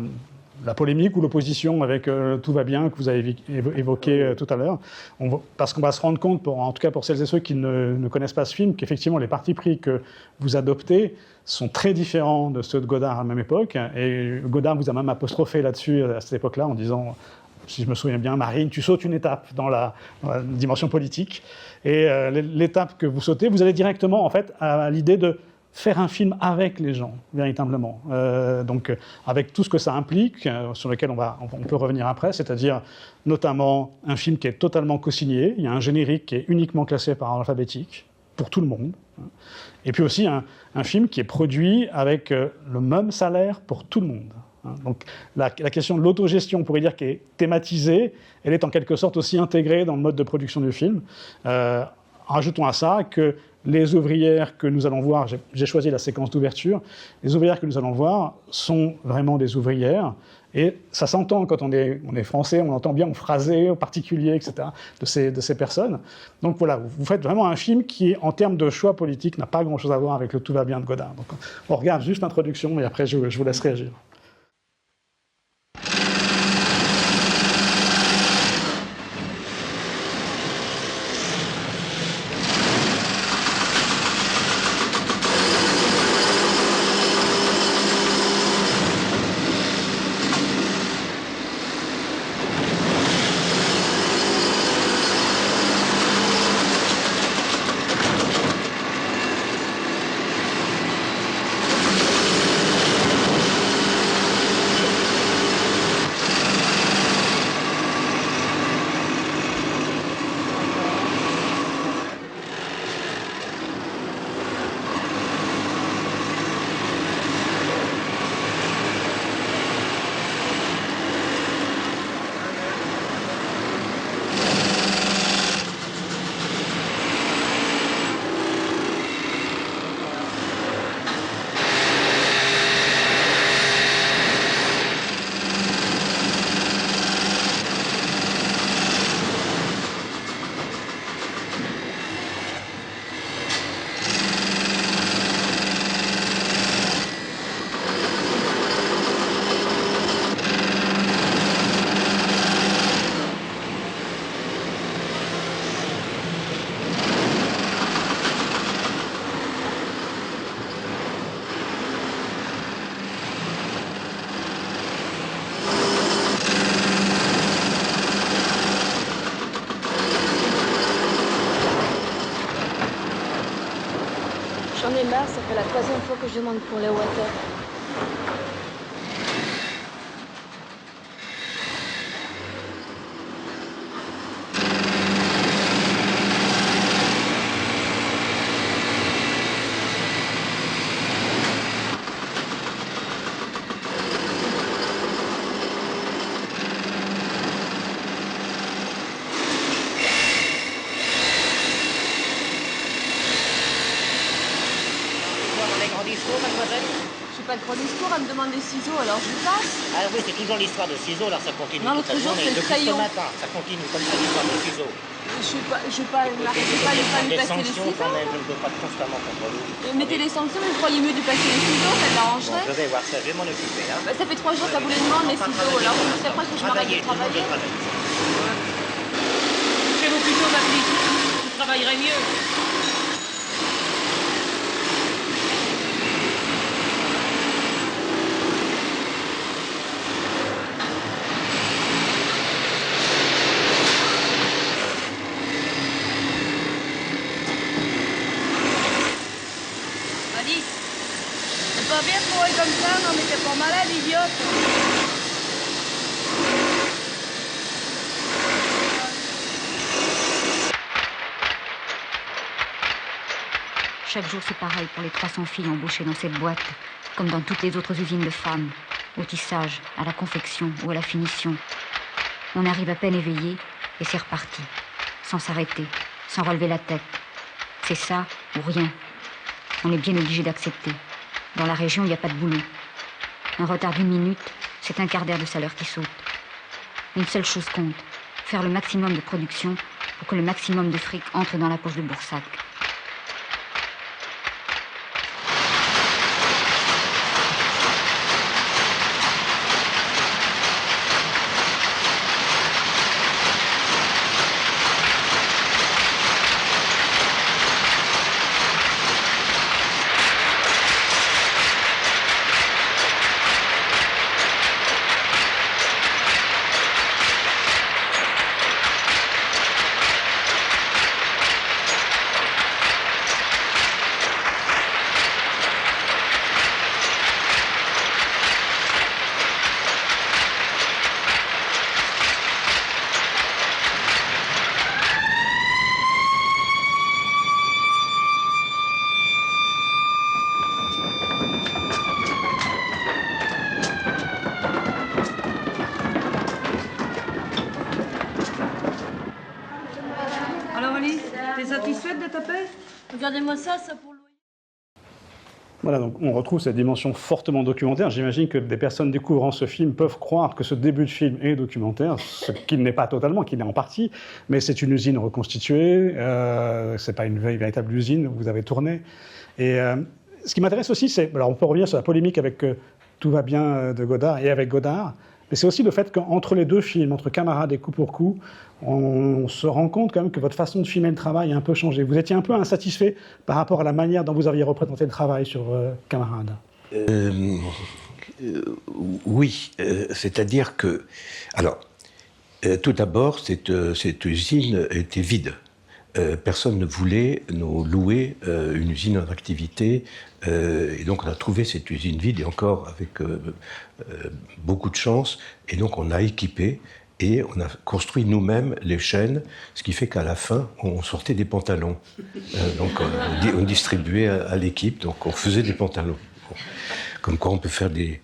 polémique ou l'opposition avec Tout va bien que vous avez évoqué tout à l'heure, parce qu'on va se rendre compte, en tout cas pour celles et ceux qui ne connaissent pas ce film, qu'effectivement les partis pris que vous adoptez sont très différents de ceux de Godard à la même époque, et Godard vous a même apostrophé là-dessus à cette époque-là en disant, si je me souviens bien, Marine, tu sautes une étape dans la dimension politique, et l'étape que vous sautez, vous allez directement en fait à l'idée de faire un film avec les gens, véritablement. Donc, avec tout ce que ça implique, sur lequel on peut revenir après, c'est-à-dire notamment un film qui est totalement co-signé, il y a un générique qui est uniquement classé par ordre alphabétique, pour tout le monde, et puis aussi un film qui est produit avec le même salaire pour tout le monde. Donc la question de l'autogestion, on pourrait dire, qui est thématisée, elle est en quelque sorte aussi intégrée dans le mode de production du film. Rajoutons à ça que les ouvrières que nous allons voir, j'ai choisi la séquence d'ouverture, les ouvrières que nous allons voir sont vraiment des ouvrières, et ça s'entend quand on est français, on entend bien au phrasé, au particulier, etc., de ces personnes. Donc voilà, vous faites vraiment un film qui, en termes de choix politique, n'a pas grand-chose à voir avec le Tout va bien de Godard. Donc on regarde juste l'introduction, et après je vous laisse réagir. J'en ai marre, ça fait la 3e fois que je demande pour les water. pas trop l'histoire, elle me demande des ciseaux, alors je lui passe. Ah oui, c'est toujours l'histoire de ciseaux, alors ça continue Non, toute la l'autre jour, journée. c'est le Depuis ce crayon. matin, ça continue comme ça l'histoire de ciseaux. Je vais pas lui Des passer les sanctions ciseaux. quand même, je ne veux pas constamment contre vous. Mettez les sanctions, mais vous croyez mieux de lui passer les ciseaux, ça Bon, l'arrangerait. je vais voir ça, je vais m'en occuper. Hein. Bah, ça fait 3 jours qu'elle vous les demande, les Enfin, ciseaux, alors c'est après que je m'arrête de travailler. Chez-vous plutôt, ma petite. Vous travaillerez mieux. Alice, c'est pas bien de mourir comme ça, non mais t'es pas malade, idiote. Chaque jour, c'est pareil pour les 300 filles embauchées dans cette boîte, comme dans toutes les autres usines de femmes, au tissage, à la confection ou à la finition. On arrive à peine éveillé et c'est reparti, sans s'arrêter, sans relever la tête. C'est ça ou rien. On est bien obligé d'accepter. Dans la région, il n'y a pas de boulot. Un retard d'1 minute, c'est un quart d'heure de salaire qui saute. Une seule chose compte, faire le maximum de production pour que le maximum de fric entre dans la poche de Boursac. Alors, Alice, t'es satisfaite de ta paix? Regardez-moi ça pour le... Voilà, donc on retrouve cette dimension fortement documentaire. J'imagine que des personnes découvrant ce film peuvent croire que ce début de film est documentaire, ce qu'il n'est pas totalement, qu'il est en partie, mais c'est une usine reconstituée, c'est pas une véritable usine où vous avez tourné. Et ce qui m'intéresse aussi, c'est, alors on peut revenir sur la polémique avec Tout va bien de Godard et avec Godard, mais c'est aussi le fait qu'entre les deux films, entre Camarades et Coup pour Coup, on se rend compte quand même que votre façon de filmer le travail a un peu changé. Vous étiez un peu insatisfait par rapport à la manière dont vous aviez représenté le travail sur Camarades. Oui, c'est-à-dire que... Alors, tout d'abord, cette usine était vide. Personne ne voulait nous louer une usine en activité, et donc on a trouvé cette usine vide, et encore avec beaucoup de chance, et donc on a équipé, et on a construit nous-mêmes les chaînes, ce qui fait qu'à la fin, on sortait des pantalons. Donc on distribuait à l'équipe, donc on faisait des pantalons. Bon. Comme quoi on peut faire des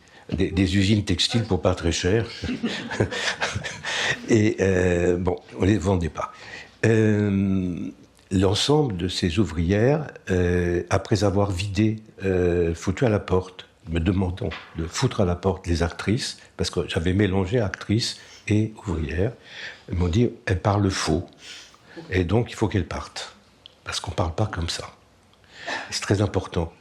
usines textiles pour pas très cher. Et bon, on les vendait pas. L'ensemble de ces ouvrières, après avoir vidé, foutu à la porte, me demandant de foutre à la porte les actrices, parce que j'avais mélangé actrices et ouvrières, elles m'ont dit, elles parlent faux, et donc il faut qu'elles partent, parce qu'on ne parle pas comme ça. C'est très important.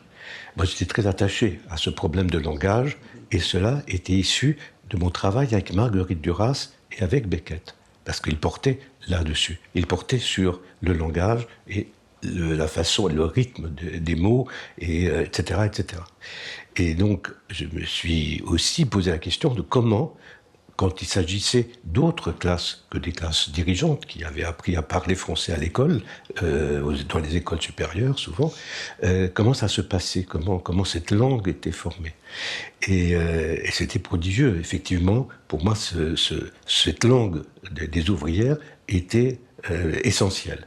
Moi, j'étais très attaché à ce problème de langage, et cela était issu de mon travail avec Marguerite Duras et avec Beckett, parce qu'il portait là-dessus. Il portait sur le langage et la façon, le rythme des mots, et, etc., etc. Et donc, je me suis aussi posé la question de comment, quand il s'agissait d'autres classes que des classes dirigeantes qui avaient appris à parler français à l'école, dans les écoles supérieures souvent, comment ça se passait, comment cette langue était formée. Et c'était prodigieux, effectivement. Pour moi, cette langue des ouvrières était essentielle.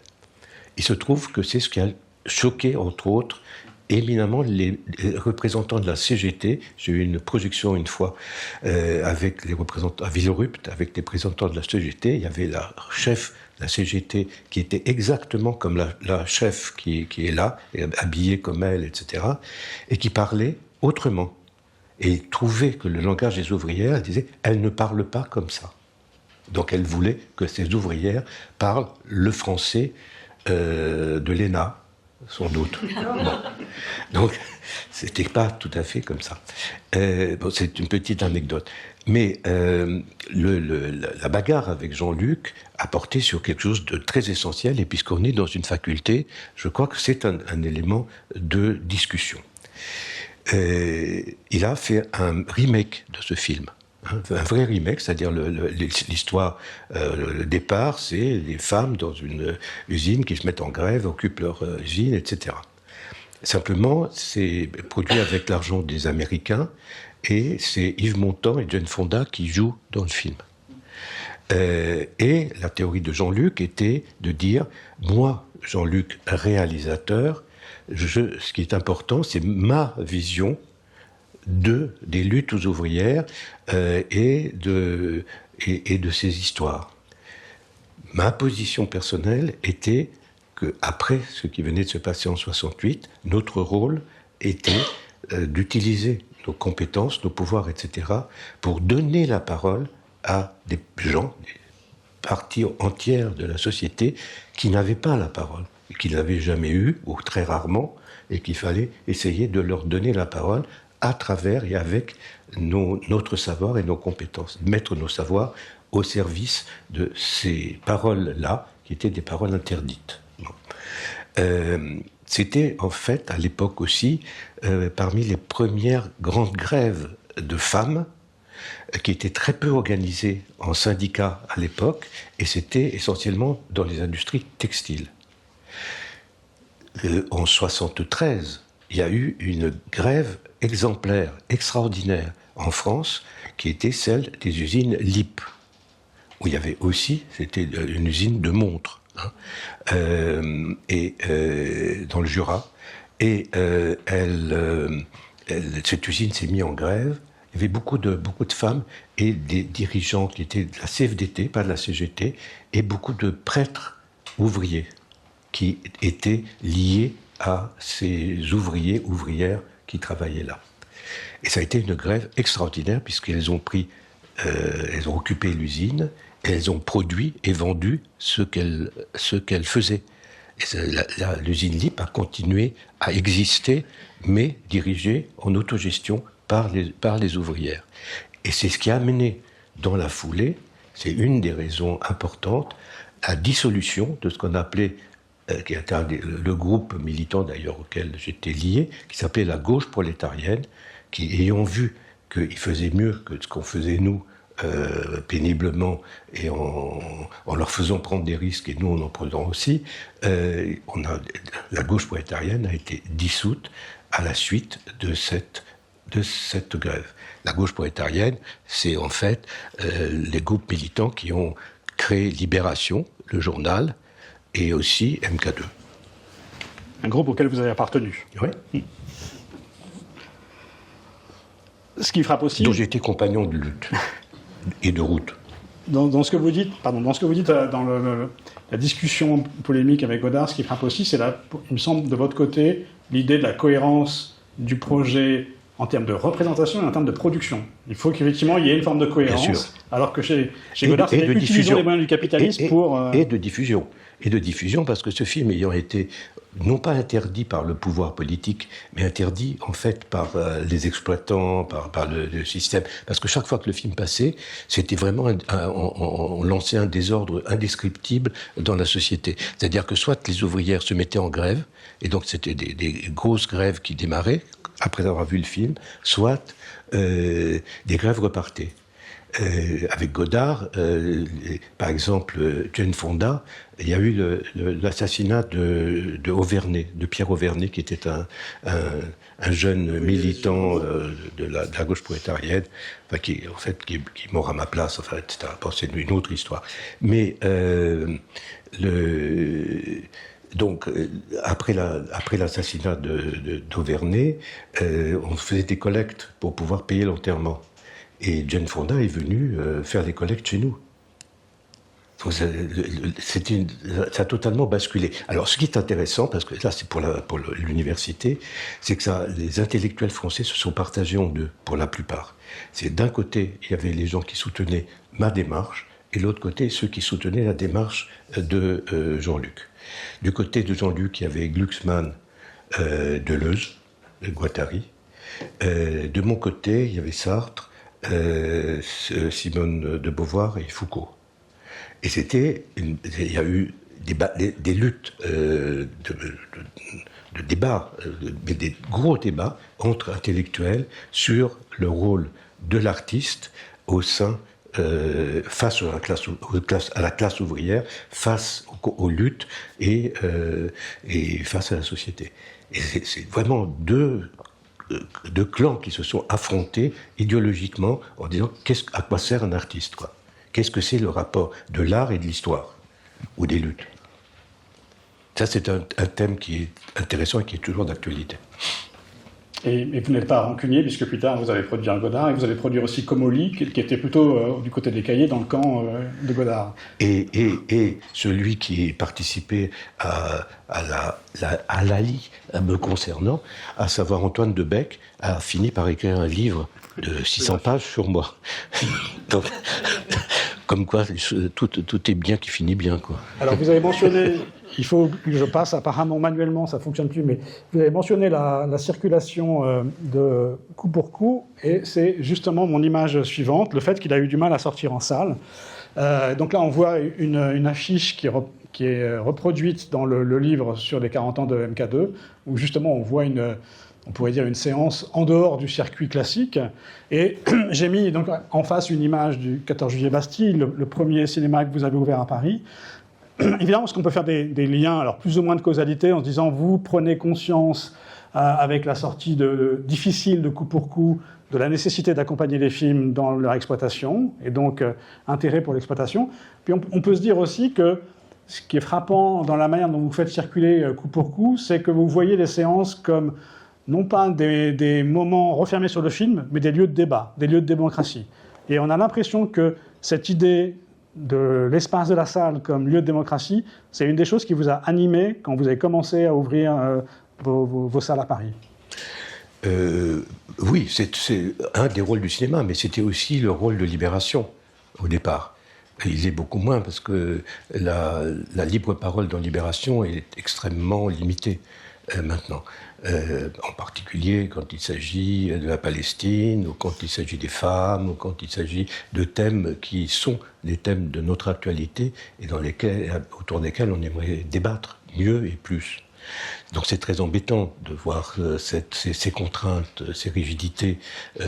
Il se trouve que c'est ce qui a choqué, entre autres, éminemment les représentants de la CGT. J'ai eu une projection une fois avec les représentants à Villerupt, avec les représentants de la CGT. Il y avait la chef de la CGT qui était exactement comme la chef qui est là, habillée comme elle, etc., et qui parlait autrement. Et il trouvait que le langage des ouvrières, elle disait, elles ne parlent pas comme ça. Donc elle voulait que ces ouvrières parlent le français de l'ENA, sans doute. Bon. Donc, c'était pas tout à fait comme ça. Bon, c'est une petite anecdote. Mais la bagarre avec Jean-Luc a porté sur quelque chose de très essentiel, et puisqu'on est dans une faculté, je crois que c'est un élément de discussion. Il a fait un remake de ce film. Un vrai remake, c'est-à-dire l'histoire, le départ, c'est les femmes dans une usine qui se mettent en grève, occupent leur usine, etc. Simplement, c'est produit avec l'argent des Américains, et c'est Yves Montand et Jane Fonda qui jouent dans le film. Et la théorie de Jean-Luc était de dire, moi, Jean-Luc, réalisateur, ce qui est important, c'est ma vision des luttes ouvrières et de ces histoires. Ma position personnelle était qu'après ce qui venait de se passer en 68, notre rôle était d'utiliser nos compétences, nos pouvoirs, etc., pour donner la parole à des gens, des parties entières de la société qui n'avaient pas la parole, qui ne l'avaient jamais eue, ou très rarement, et qu'il fallait essayer de leur donner la parole à travers et avec notre savoir et nos compétences, mettre nos savoirs au service de ces paroles-là, qui étaient des paroles interdites. Bon. C'était en fait, à l'époque aussi, parmi les premières grandes grèves de femmes, qui étaient très peu organisées en syndicats à l'époque, et c'était essentiellement dans les industries textiles. En 1973, il y a eu une grève exemplaire, extraordinaire, en France, qui était celle des usines LIP, où il y avait aussi, c'était une usine de montres, dans le Jura, et cette usine s'est mise en grève. Il y avait beaucoup de femmes et des dirigeants qui étaient de la CFDT, pas de la CGT, et beaucoup de prêtres ouvriers qui étaient liés à ces ouvrières qui travaillaient là. Et ça a été une grève extraordinaire puisqu'elles ont elles ont occupé l'usine et elles ont produit et vendu ce qu'elles faisaient. Et l'usine LIP a continué à exister, mais dirigée en autogestion par les ouvrières. Et c'est ce qui a amené dans la foulée, c'est une des raisons importantes, la dissolution de ce qu'on appelait, qui était le groupe militant d'ailleurs auquel j'étais lié, qui s'appelait la gauche prolétarienne, qui ayant vu qu'il faisait mieux que ce qu'on faisait nous, péniblement, et en leur faisant prendre des risques, et nous en prenant aussi, la gauche prolétarienne a été dissoute à la suite de cette grève. La gauche prolétarienne, c'est en fait les groupes militants qui ont créé Libération, le journal, et aussi MK2. Un groupe auquel vous avez appartenu. Oui. Ce qui frappe aussi... dont j'ai été compagnon de lutte et de route. Dans ce que vous dites, dans la discussion polémique avec Godard, ce qui frappe aussi, c'est, il me semble, de votre côté, l'idée de la cohérence du projet en termes de représentation et en termes de production. Il faut qu'effectivement, il y ait une forme de cohérence, alors que chez Godard, c'était utilisons les moyens du capitalisme pour... Et de diffusion. Et de diffusion, parce que ce film ayant été non pas interdit par le pouvoir politique, mais interdit en fait par les exploitants, par le système. Parce que chaque fois que le film passait, c'était vraiment on lançait un désordre indescriptible dans la société. C'est-à-dire que soit les ouvrières se mettaient en grève, et donc c'était des grosses grèves qui démarraient après avoir vu le film, soit des grèves repartaient. Avec Godard, par exemple, Jane Fonda, il y a eu l'assassinat de Auvernay, de Pierre Auvernay, qui était un jeune militant de la gauche prolétarienne, enfin, qui est mort à ma place, enfin, etc. Bon, c'est une autre histoire. Mais donc, après l'assassinat d'Auvernay, on faisait des collectes pour pouvoir payer l'enterrement. Et Jane Fonda est venue faire des collectes chez nous. ça a totalement basculé. Alors, ce qui est intéressant, parce que là, c'est pour l'université, c'est que les intellectuels français se sont partagés en deux, pour la plupart. C'est d'un côté, il y avait les gens qui soutenaient ma démarche, et de l'autre côté, ceux qui soutenaient la démarche de Jean-Luc. Du côté de Jean-Luc, il y avait Glucksmann, Deleuze, Guattari. De mon côté, il y avait Sartre, Simone de Beauvoir et Foucault. Et il y a eu des luttes, de débats, des gros débats entre intellectuels sur le rôle de l'artiste au sein, face à la classe ouvrière, face aux luttes et face à la société. Et c'est vraiment deux clans qui se sont affrontés idéologiquement en disant à quoi sert un artiste, quoi. Qu'est-ce que c'est le rapport de l'art et de l'histoire, ou des luttes? Ça, c'est un thème qui est intéressant et qui est toujours d'actualité. Et vous n'êtes pas rancunier, puisque plus tard, vous avez produit un Godard, et vous allez produire aussi Comolli, qui était plutôt du côté des cahiers, dans le camp de Godard. Et celui qui participait à l'ALI, me concernant, à savoir Antoine Debec, a fini par écrire un livre de 600 pages sur moi. Donc, comme quoi, tout est bien qui finit bien, quoi. Alors, vous avez mentionné, il faut que je passe apparemment manuellement, ça ne fonctionne plus, mais vous avez mentionné la circulation de coup pour coup, et c'est justement mon image suivante, le fait qu'il a eu du mal à sortir en salle. Donc là, on voit une affiche qui est reproduite dans le livre sur les 40 ans de MK2, où justement on voit on pourrait dire une séance en dehors du circuit classique. Et j'ai mis donc en face une image du 14 juillet Bastille, le premier cinéma que vous avez ouvert à Paris. Évidemment, parce qu'on peut faire des liens, alors plus ou moins de causalité, en se disant vous prenez conscience avec la sortie difficile de coup pour coup de la nécessité d'accompagner les films dans leur exploitation, et donc intérêt pour l'exploitation. Puis on peut se dire aussi que ce qui est frappant dans la manière dont vous faites circuler coup pour coup, c'est que vous voyez les séances comme non pas des moments refermés sur le film, mais des lieux de débat, des lieux de démocratie. Et on a l'impression que cette idée de l'espace de la salle comme lieu de démocratie, c'est une des choses qui vous a animé quand vous avez commencé à ouvrir vos salles à Paris. Oui, c'est un des rôles du cinéma, mais c'était aussi le rôle de libération au départ. Il est beaucoup moins parce que la libre parole dans Libération est extrêmement limitée maintenant. En particulier quand il s'agit de la Palestine, ou quand il s'agit des femmes, ou quand il s'agit de thèmes qui sont des thèmes de notre actualité et autour desquels on aimerait débattre mieux et plus. Donc c'est très embêtant de voir ces contraintes, ces rigidités,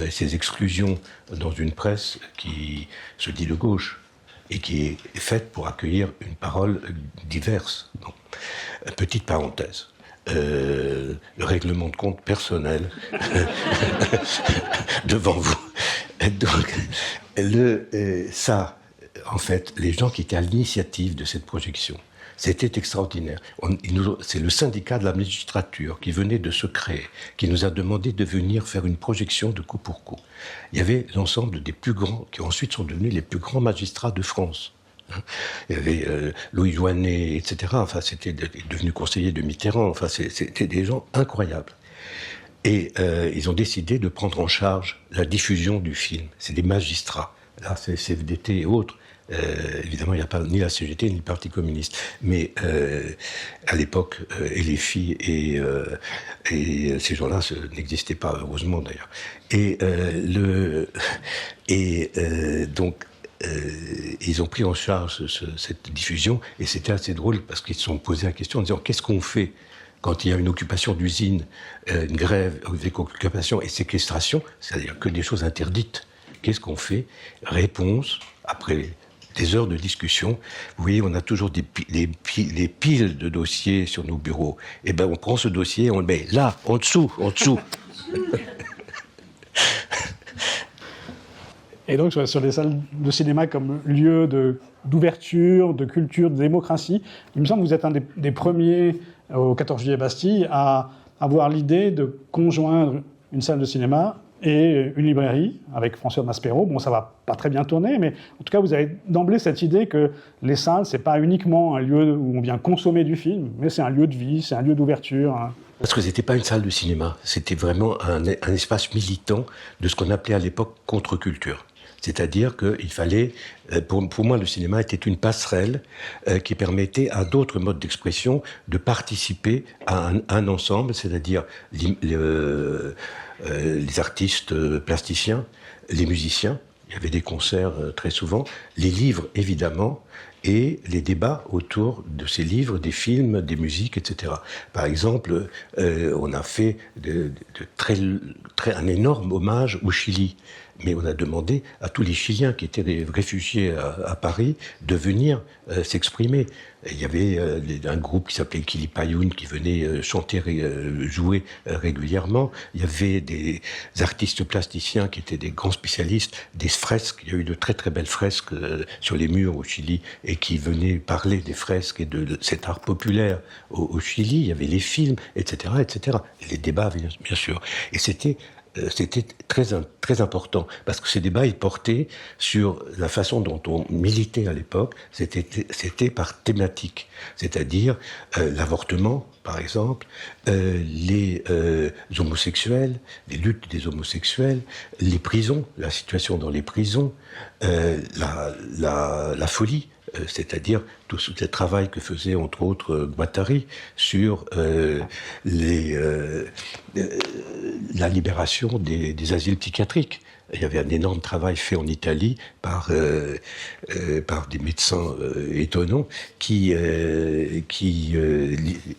ces exclusions dans une presse qui se dit de gauche et qui est faite pour accueillir une parole diverse. Donc, petite parenthèse. Le règlement de compte personnel devant vous. Donc, ça, en fait, les gens qui étaient à l'initiative de cette projection, c'était extraordinaire. C'est le syndicat de la magistrature qui venait de se créer, qui nous a demandé de venir faire une projection de coup pour coup. Il y avait l'ensemble des plus grands, qui ensuite sont devenus les plus grands magistrats de France. Il y avait Louis Joinet, etc. Enfin, c'était devenu conseiller de Mitterrand. Enfin, c'était des gens incroyables. Et ils ont décidé de prendre en charge la diffusion du film. C'est des magistrats. Là, c'est CFDT et autres. Évidemment, il n'y a pas ni la CGT ni le Parti communiste. Mais à l'époque, et les filles et ces gens-là n'existaient pas, heureusement d'ailleurs. Donc, ils ont pris en charge cette diffusion, et c'était assez drôle parce qu'ils se sont posés la question en disant qu'est-ce qu'on fait quand il y a une occupation d'usine, une grève avec occupation et séquestration, c'est-à-dire que des choses interdites. Qu'est-ce qu'on fait? Réponse, après des heures de discussion, vous voyez, on a toujours des piles de dossiers sur nos bureaux. Et ben, on prend ce dossier et on le met là, en dessous. Et donc, sur les salles de cinéma comme lieu d'ouverture, de culture, de démocratie, il me semble que vous êtes un des premiers, au 14 juillet Bastille, à avoir l'idée de conjoindre une salle de cinéma et une librairie avec François Maspero. Bon, ça va pas très bien tourner, mais en tout cas, vous avez d'emblée cette idée que les salles, c'est pas uniquement un lieu où on vient consommer du film, mais c'est un lieu de vie, c'est un lieu d'ouverture. Parce que c'était pas une salle de cinéma, c'était vraiment un espace militant de ce qu'on appelait à l'époque contre-culture. C'est-à-dire qu'il fallait, pour moi, le cinéma était une passerelle qui permettait à d'autres modes d'expression de participer à un ensemble, c'est-à-dire les artistes plasticiens, les musiciens, il y avait des concerts très souvent, les livres évidemment, et les débats autour de ces livres, des films, des musiques, etc. Par exemple, on a fait un énorme hommage au Chili. Mais on a demandé à tous les Chiliens qui étaient des réfugiés à Paris de venir s'exprimer. Et il y avait un groupe qui s'appelait Quilipayún qui venait chanter, jouer régulièrement. Il y avait des artistes plasticiens qui étaient des grands spécialistes des fresques. Il y a eu de très très belles fresques sur les murs au Chili et qui venaient parler des fresques et de cet art populaire au Chili. Il y avait les films, etc., etc. Et les débats, bien sûr. Et c'était très important, parce que ces débats, ils portaient sur la façon dont on militait à l'époque, c'était par thématique, c'est-à-dire l'avortement, par exemple, les homosexuels, les luttes des homosexuels, les prisons, la situation dans les prisons, la folie, c'est-à-dire tout ce travail que faisait entre autres Guattari sur la libération des asiles psychiatriques. Il y avait un énorme travail fait en Italie par des médecins étonnants qui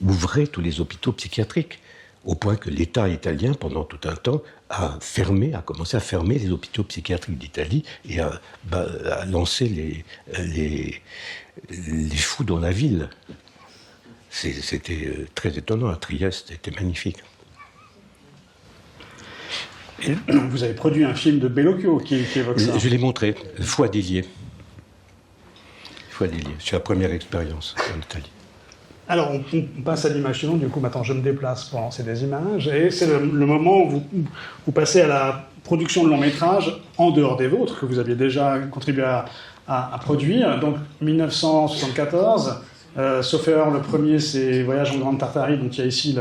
ouvraient tous les hôpitaux psychiatriques, au point que l'État italien, pendant tout un temps, a commencé à fermer les hôpitaux psychiatriques d'Italie et a lancé les fous dans la ville. C'était très étonnant. À Trieste, c'était magnifique. Et vous avez produit un film de Bellocchio qui évoque ça. Je l'ai montré, Foi d'Élie. C'est la première expérience en Italie. Alors, on passe à l'image suivante. Du coup, maintenant, je me déplace pour lancer des images. Et c'est le moment où vous passez à la production de longs métrages en dehors des vôtres, que vous aviez déjà contribué à produire. Donc, 1974. Sauf erreur, le premier, c'est Voyage en Grande Tartarie, dont il y a ici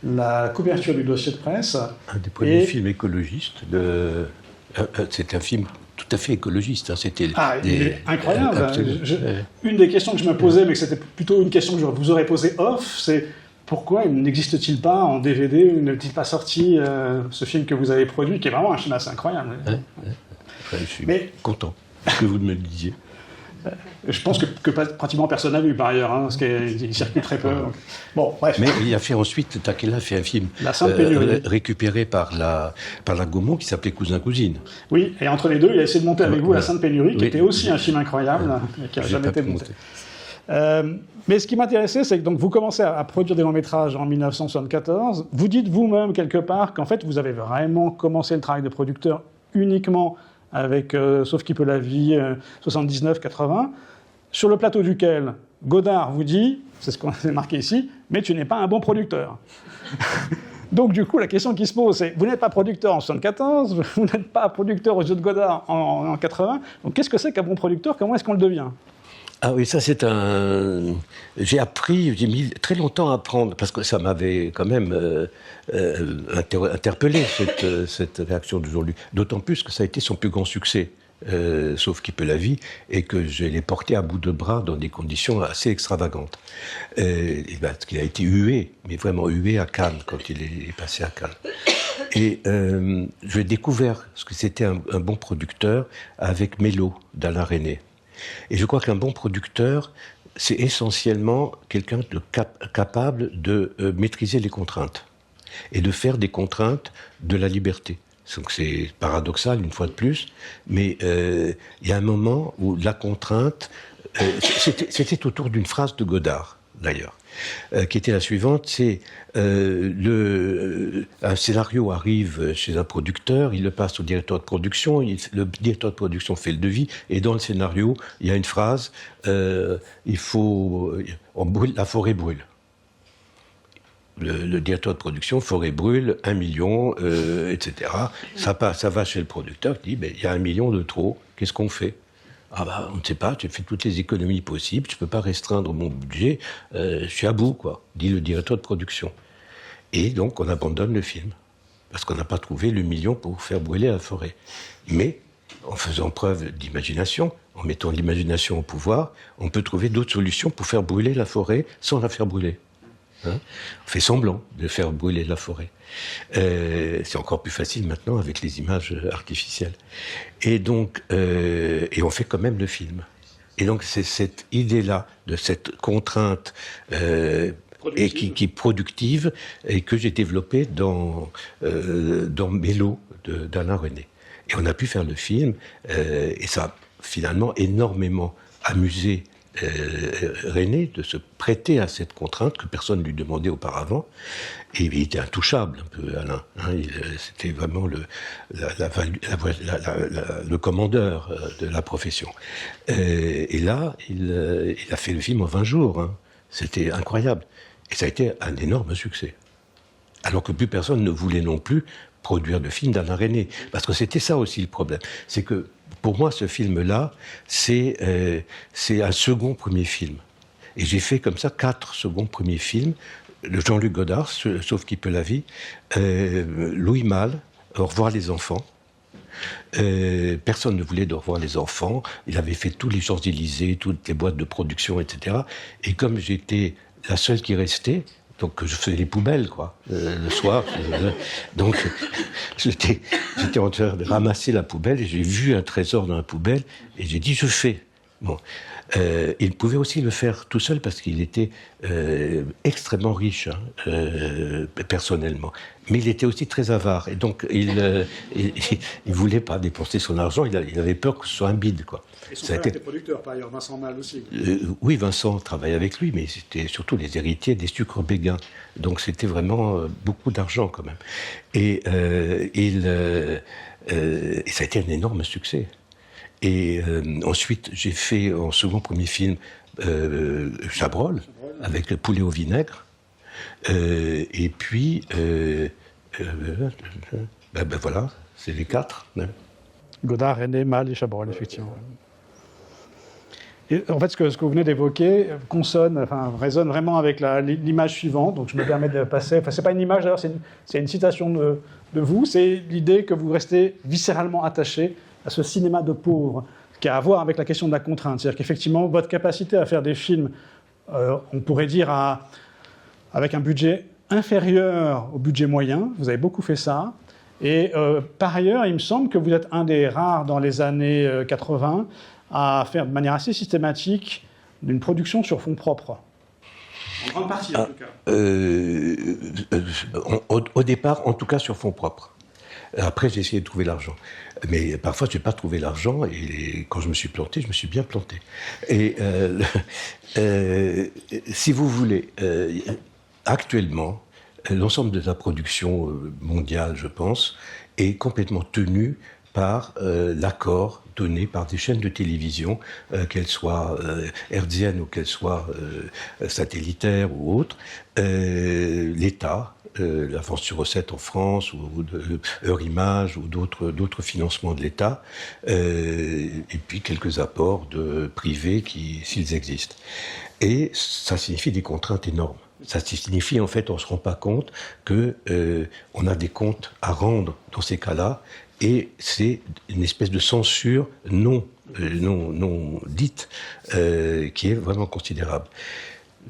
la couverture du dossier de presse. Un des premiers films écologistes. C'est un film tout à fait écologiste. C'était il est incroyable. Une des questions que je me posais, mais que c'était plutôt une question que je vous aurais posée off, c'est pourquoi n'existe-t-il pas en DVD, n'est-il pas sorti ce film que vous avez produit, qui est vraiment un film assez incroyable. Je suis content que vous me le disiez. Je pense que pratiquement personne n'a vu par ailleurs, parce qu'il circule très peu. Donc. Bon, bref. Mais il a fait ensuite, Takela a fait un film récupéré par la Gaumont qui s'appelait Cousin-Cousine. Oui, et entre les deux, il a essayé de monter avec vous La Sainte Pénurie, qui était aussi un film incroyable, et qui n'a jamais été monté. Mais ce qui m'intéressait, c'est que donc, vous commencez à produire des longs métrages en 1974. Vous dites vous-même quelque part qu'en fait, vous avez vraiment commencé le travail de producteur uniquement avec Sauf qui peut la vie, 79-80, sur le plateau duquel Godard vous dit, c'est ce qu'on a marqué ici, mais tu n'es pas un bon producteur. Donc du coup, la question qui se pose, c'est, vous n'êtes pas producteur en 74, vous n'êtes pas producteur aux yeux de Godard en 80, donc qu'est-ce que c'est qu'un bon producteur, comment est-ce qu'on le devient ? Ah oui, ça c'est j'ai mis très longtemps à apprendre, parce que ça m'avait quand même interpellé, cette réaction d'aujourd'hui. D'autant plus que ça a été son plus grand succès, Sauf qui peut la vie, et que je l'ai porté à bout de bras dans des conditions assez extravagantes. Parce qu'il a été hué, mais vraiment hué à Cannes, quand il est passé à Cannes. Et j'ai découvert ce que c'était un bon producteur avec Mélo, d'Alain Resnais. Et je crois qu'un bon producteur, c'est essentiellement quelqu'un de capable de maîtriser les contraintes et de faire des contraintes de la liberté. Donc c'est paradoxal une fois de plus, mais il y a un moment où la contrainte, c'était autour d'une phrase de Godard d'ailleurs, qui était la suivante, c'est un scénario arrive chez un producteur, il le passe au directeur de production, le directeur de production fait le devis, et dans le scénario, il y a une phrase, la forêt brûle. le directeur de production, Forêt brûle, 1 million, etc. Ça va chez le producteur, qui dit, il y a 1 million de trop, qu'est-ce qu'on fait ? Ah bah, on ne sait pas, j'ai fait toutes les économies possibles, je ne peux pas restreindre mon budget, je suis à bout, quoi, dit le directeur de production. Et donc, on abandonne le film, parce qu'on n'a pas trouvé le million pour faire brûler la forêt. Mais, en faisant preuve d'imagination, en mettant l'imagination au pouvoir, on peut trouver d'autres solutions pour faire brûler la forêt sans la faire brûler. Hein, on fait semblant de faire brûler la forêt. C'est encore plus facile maintenant avec les images artificielles. Et donc, et on fait quand même le film. Et donc, c'est cette idée-là, de cette contrainte et qui est productive, et que j'ai développée dans Mélo d'Alain Resnais. Et on a pu faire le film, et ça a finalement énormément amusé Resnais de se prêter à cette contrainte que personne ne lui demandait auparavant. Et il était intouchable, un peu, Alain. Hein, c'était vraiment le commandeur de la profession. Et là, il a fait le film en 20 jours. Hein. C'était incroyable. Et ça a été un énorme succès. Alors que plus personne ne voulait non plus produire de film d'Alain Resnais. Parce que c'était ça aussi le problème. C'est que, pour moi, ce film-là, c'est un second premier film. Et j'ai fait comme ça 4 seconds premiers films. Le Jean-Luc Godard, Sauf qui peut la vie, Louis Malle, Au revoir les enfants. Personne ne voulait de Revoir les enfants. Il avait fait tous les Champs-Élysées, toutes les boîtes de production, etc. Et comme j'étais la seule qui restait, donc je faisais les poubelles, quoi, le soir. Donc j'étais en train de ramasser la poubelle et j'ai vu un trésor dans la poubelle et j'ai dit je fais. Bon, il pouvait aussi le faire tout seul parce qu'il était extrêmement riche, hein, personnellement. Mais il était aussi très avare et donc il voulait pas dépenser son argent. Il avait peur que ce soit un bide, quoi. Et son frère était producteur, par ailleurs, Vincent Malle aussi. Oui, Vincent travaillait avec lui, mais c'était surtout les héritiers des sucres Béguin. Donc c'était vraiment beaucoup d'argent quand même. Et ça a été un énorme succès. Et ensuite, j'ai fait en second premier film Chabrol, avec le poulet au vinaigre. Et puis, voilà, c'est les 4. Hein. Godard, Resnais, Malle et Chabrol, effectivement. Et en fait, ce que vous venez d'évoquer résonne vraiment avec l'image suivante. Donc, je me permets de passer. Enfin, c'est pas une image, d'ailleurs, c'est une citation de vous. C'est l'idée que vous restez viscéralement attaché à ce cinéma de pauvres, qui a à voir avec la question de la contrainte. C'est-à-dire qu'effectivement, votre capacité à faire des films, on pourrait dire, avec un budget inférieur au budget moyen, vous avez beaucoup fait ça. Et par ailleurs, il me semble que vous êtes un des rares dans les années 80 à faire de manière assez systématique une production sur fonds propres. En grande partie, en tout cas. Au départ, en tout cas, sur fonds propres. Après, j'ai essayé de trouver l'argent. Mais parfois, je n'ai pas trouvé l'argent, et quand je me suis planté, je me suis bien planté. Et si vous voulez, actuellement, l'ensemble de la production mondiale, je pense, est complètement tenu par l'accord donné par des chaînes de télévision, qu'elles soient hertziennes ou qu'elles soient satellitaires ou autres, l'État, l'avance sur recette en France, ou Eurimage, ou d'autres financements de l'État, et puis quelques apports de privés s'ils existent. Et ça signifie des contraintes énormes. Ça signifie, en fait, on ne se rend pas compte qu'on a des comptes à rendre dans ces cas-là, et c'est une espèce de censure non dite qui est vraiment considérable.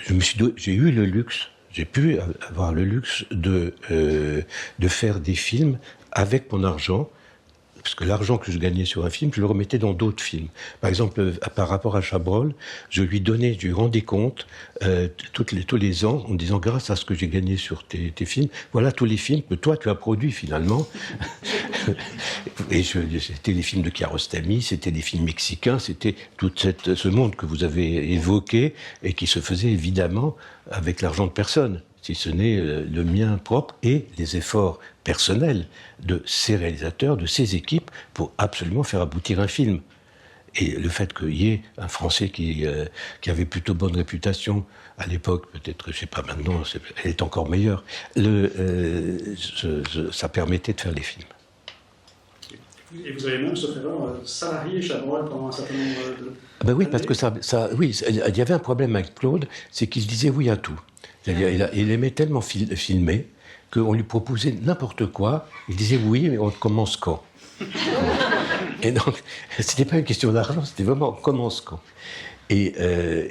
J'ai eu le luxe, j'ai pu avoir le luxe de faire des films avec mon argent, parce que l'argent que je gagnais sur un film, je le remettais dans d'autres films. Par exemple, par rapport à Chabrol, je lui rendais compte tous les ans en disant, grâce à ce que j'ai gagné sur tes films, voilà tous les films que toi tu as produits finalement. Et c'était les films de Kiarostami, c'était des films mexicains, c'était tout ce monde que vous avez évoqué et qui se faisait évidemment avec l'argent de personne, si ce n'est le mien propre et les efforts personnels de ces réalisateurs, de ces équipes, pour absolument faire aboutir un film. Et le fait qu'il y ait un Français qui avait plutôt bonne réputation à l'époque, peut-être, je sais pas maintenant, elle est encore meilleure, ça permettait de faire les films. Et vous avez même, sauf erreur, salarié Chabrol pendant un certain nombre de... Ben oui, parce que oui, il y avait un problème avec Claude, c'est qu'il disait oui à tout. C'est-à-dire, il aimait tellement filmer qu'on lui proposait n'importe quoi. Il disait oui, mais on commence quand? Et donc, c'était pas une question d'argent, c'était vraiment on commence quand. Et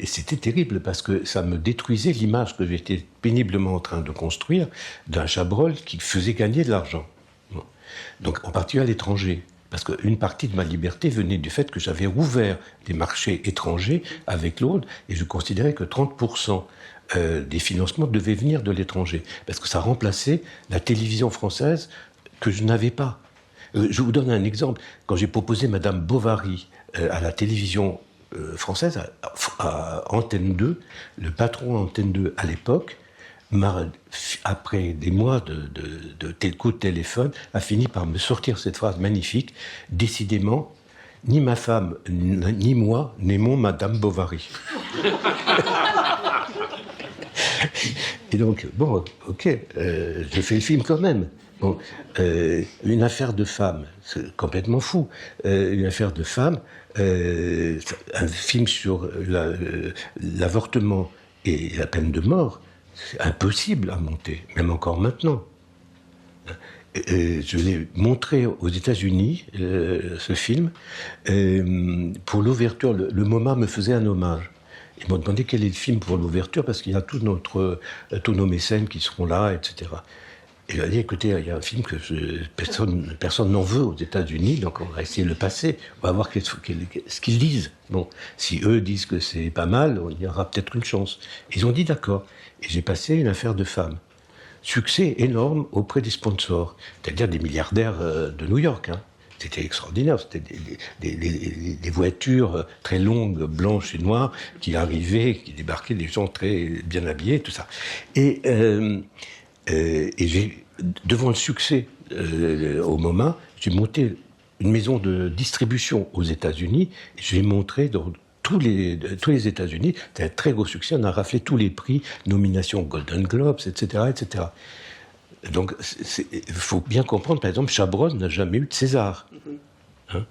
c'était terrible parce que ça me détruisait l'image que j'étais péniblement en train de construire d'un Chabrol qui faisait gagner de l'argent. Bon. Donc, en particulier à l'étranger. Parce qu'une partie de ma liberté venait du fait que j'avais ouvert des marchés étrangers avec Claude et je considérais que 30% des financements devaient venir de l'étranger. Parce que ça remplaçait la télévision française que je n'avais pas. Je vous donne un exemple. Quand j'ai proposé Madame Bovary à la télévision française, à Antenne 2, le patron Antenne 2 à l'époque, après des mois de coups de téléphone, a fini par me sortir cette phrase magnifique. Décidément, ni ma femme, ni moi n'aimons Madame Bovary. Et donc, bon, ok, je fais le film quand même. Bon, une affaire de femme, c'est complètement fou. Une affaire de femme, un film sur l'avortement et la peine de mort, c'est impossible à monter, même encore maintenant. Je l'ai montré aux États-Unis, ce film, pour l'ouverture. Le MoMA me faisait un hommage. Ils m'ont demandé quel est le film pour l'ouverture, parce qu'il y a tous nos mécènes qui seront là, etc. Et il a dit, écoutez, il y a un film que personne n'en veut aux États-Unis, donc on va essayer de le passer. On va voir ce qu'ils disent. Bon, si eux disent que c'est pas mal, il y aura peut-être une chance. Ils ont dit d'accord. Et j'ai passé Une affaire de femme. Succès énorme auprès des sponsors, c'est-à-dire des milliardaires de New York. Hein. C'était extraordinaire. C'était des voitures très longues, blanches et noires, qui arrivaient, qui débarquaient, des gens très bien habillés, tout ça. Et j'ai, devant le succès au MoMA, j'ai monté une maison de distribution aux États-Unis. Et je l'ai montré dans tous les États-Nis. C'était un très gros succès. On a raflé tous les prix, nominations Golden Globes, etc., etc. Donc, il faut bien comprendre, par exemple, Chabrol n'a jamais eu de César. Hein?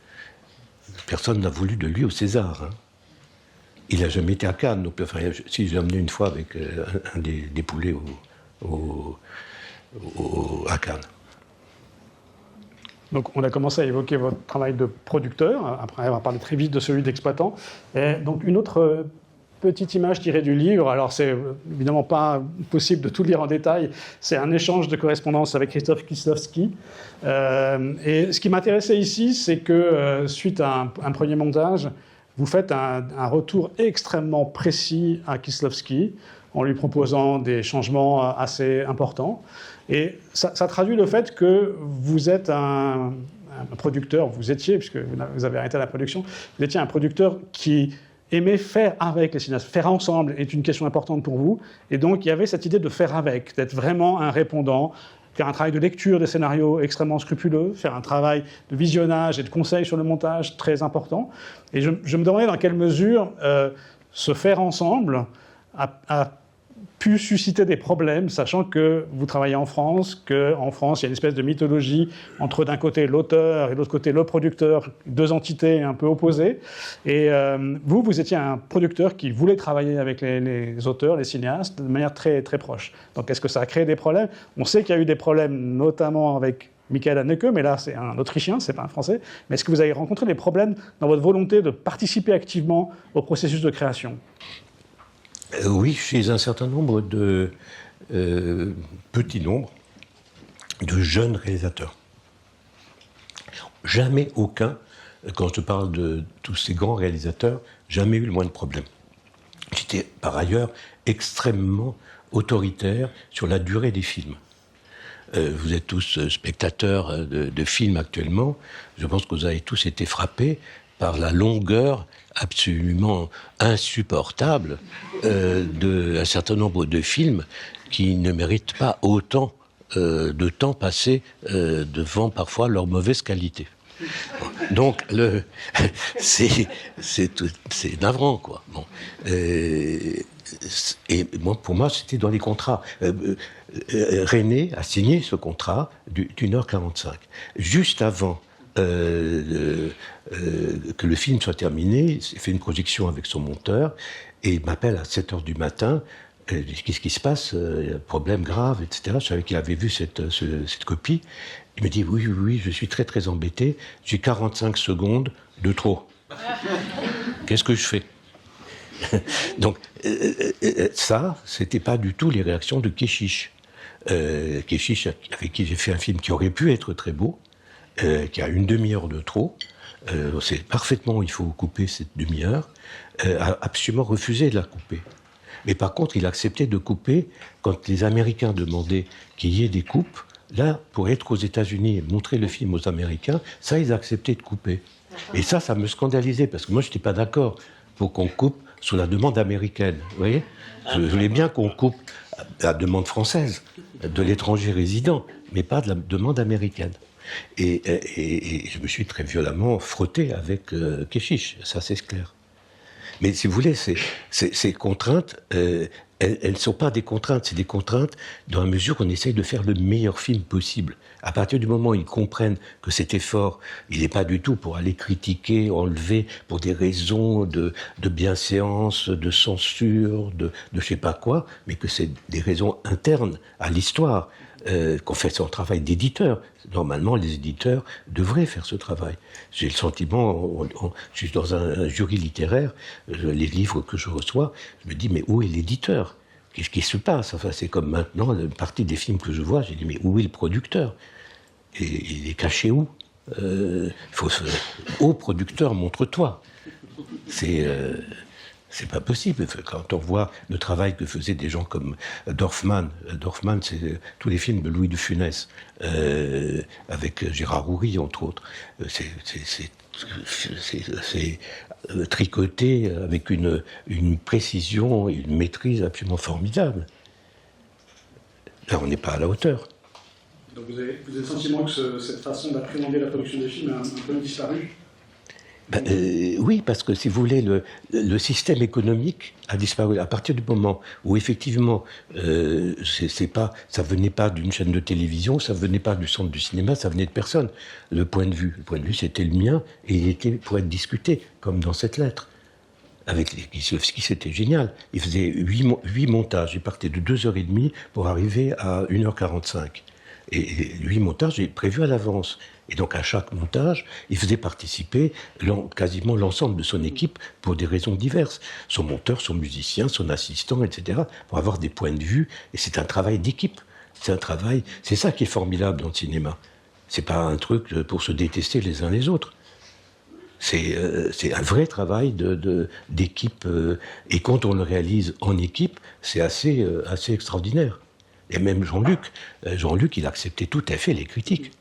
Personne n'a voulu de lui au César. Hein? Il n'a jamais été à Cannes. Donc, enfin, si j'ai emmené une fois avec un des poulets à Cannes. Donc, on a commencé à évoquer votre travail de producteur. Après, on va parler très vite de celui d'exploitant. Et donc, une autre petite image tirée du livre. Alors, c'est évidemment pas possible de tout lire en détail. C'est un échange de correspondance avec Christophe Kieslowski. Et ce qui m'intéressait ici, c'est que suite à un premier montage, vous faites un retour extrêmement précis à Kieslowski en lui proposant des changements assez importants. Et ça traduit le fait que vous êtes un producteur, vous étiez, puisque vous avez arrêté la production, vous étiez un producteur qui aimait faire avec les cinéastes. Faire ensemble est une question importante pour vous. Et donc, il y avait cette idée de faire avec, d'être vraiment un répondant, faire un travail de lecture des scénarios extrêmement scrupuleux, faire un travail de visionnage et de conseil sur le montage très important. Et je me demandais dans quelle mesure ce faire ensemble a pu susciter des problèmes, sachant que vous travaillez en France, qu'en France, il y a une espèce de mythologie entre d'un côté l'auteur et de l'autre côté le producteur, deux entités un peu opposées. Et vous étiez un producteur qui voulait travailler avec les auteurs, les cinéastes, de manière très, très proche. Donc est-ce que ça a créé des problèmes? On sait qu'il y a eu des problèmes, notamment avec Michael Haneke, mais là, c'est un Autrichien, c'est pas un Français. Mais est-ce que vous avez rencontré des problèmes dans votre volonté de participer activement au processus de création? Oui, chez un certain nombre de petit nombre de jeunes réalisateurs. Jamais aucun, quand je parle de tous ces grands réalisateurs, jamais eu le moins de problèmes. J'étais par ailleurs extrêmement autoritaire sur la durée des films. Vous êtes tous spectateurs de films actuellement. Je pense que vous avez tous été frappés par la longueur absolument insupportable d'un certain nombre de films qui ne méritent pas autant de temps passé devant parfois leur mauvaise qualité. Donc, c'est navrant, quoi. Bon. Et moi, pour moi, c'était dans les contrats. René a signé ce contrat d'1h45. Juste avant que le film soit terminé, il fait une projection avec son monteur, et il m'appelle à 7h du matin. Qu'est-ce qui se passe? Problème grave, etc. Je savais qu'il avait vu cette copie. Il me dit, oui, je suis très très embêté. J'ai 45 secondes de trop. Qu'est-ce que je fais? Donc, ça, c'était pas du tout les réactions de Kechiche. Kechiche, avec qui j'ai fait un film qui aurait pu être très beau, qui a une demi-heure de trop. C'est parfaitement, il faut couper cette demi-heure. A absolument refusé de la couper. Mais par contre, il acceptait de couper quand les Américains demandaient qu'il y ait des coupes. Là, pour être aux États-Unis et montrer le film aux Américains, ça, ils acceptaient de couper. Et ça me scandalisait, parce que moi, je n'étais pas d'accord pour qu'on coupe sous la demande américaine. Vous voyez? Je voulais bien qu'on coupe à la demande française, de l'étranger résident, mais pas de la demande américaine. Et je me suis très violemment frotté avec Kechiche, ça c'est clair. Mais si vous voulez, ces contraintes, elles ne sont pas des contraintes, c'est des contraintes dans la mesure qu'on essaye de faire le meilleur film possible. À partir du moment où ils comprennent que cet effort, il n'est pas du tout pour aller critiquer, enlever pour des raisons de bienséance, de censure, de je sais pas quoi, mais que c'est des raisons internes à l'histoire, qu'on fait son travail d'éditeur. Normalement, les éditeurs devraient faire ce travail. J'ai le sentiment, je suis dans un jury littéraire, les livres que je reçois, je me dis, mais où est l'éditeur? Qu'est-ce qui se passe? Enfin, c'est comme maintenant, une partie des films que je vois, j'ai dit, mais où est le producteur? Et il est caché où? Ô producteur, montre-toi. C'est pas possible. Quand on voit le travail que faisaient des gens comme Dorfman, c'est tous les films de Louis de Funès, avec Gérard Houry, entre autres. C'est tricoté avec une précision et une maîtrise absolument formidable. Là, on n'est pas à la hauteur. Donc vous avez le sentiment que cette façon d'appréhender la production des films a un peu disparu? Oui, parce que si vous voulez, le système économique a disparu. À partir du moment où effectivement, ça venait pas d'une chaîne de télévision, ça venait pas du centre du cinéma, ça venait de personne. Le point de vue, c'était le mien et il était pour être discuté, comme dans cette lettre. Avec Kieslowski, c'était génial. Il faisait 8 montages. Il partait de 2h30 pour arriver à 1h45. Et 8 montages est prévu à l'avance. Et donc à chaque montage, il faisait participer quasiment l'ensemble de son équipe pour des raisons diverses. Son monteur, son musicien, son assistant, etc. Pour avoir des points de vue. Et c'est un travail d'équipe. C'est ça qui est formidable dans le cinéma. C'est pas un truc pour se détester les uns les autres. C'est un vrai travail d'équipe. Et quand on le réalise en équipe, c'est assez extraordinaire. Et même Jean-Luc, il acceptait tout à fait les critiques.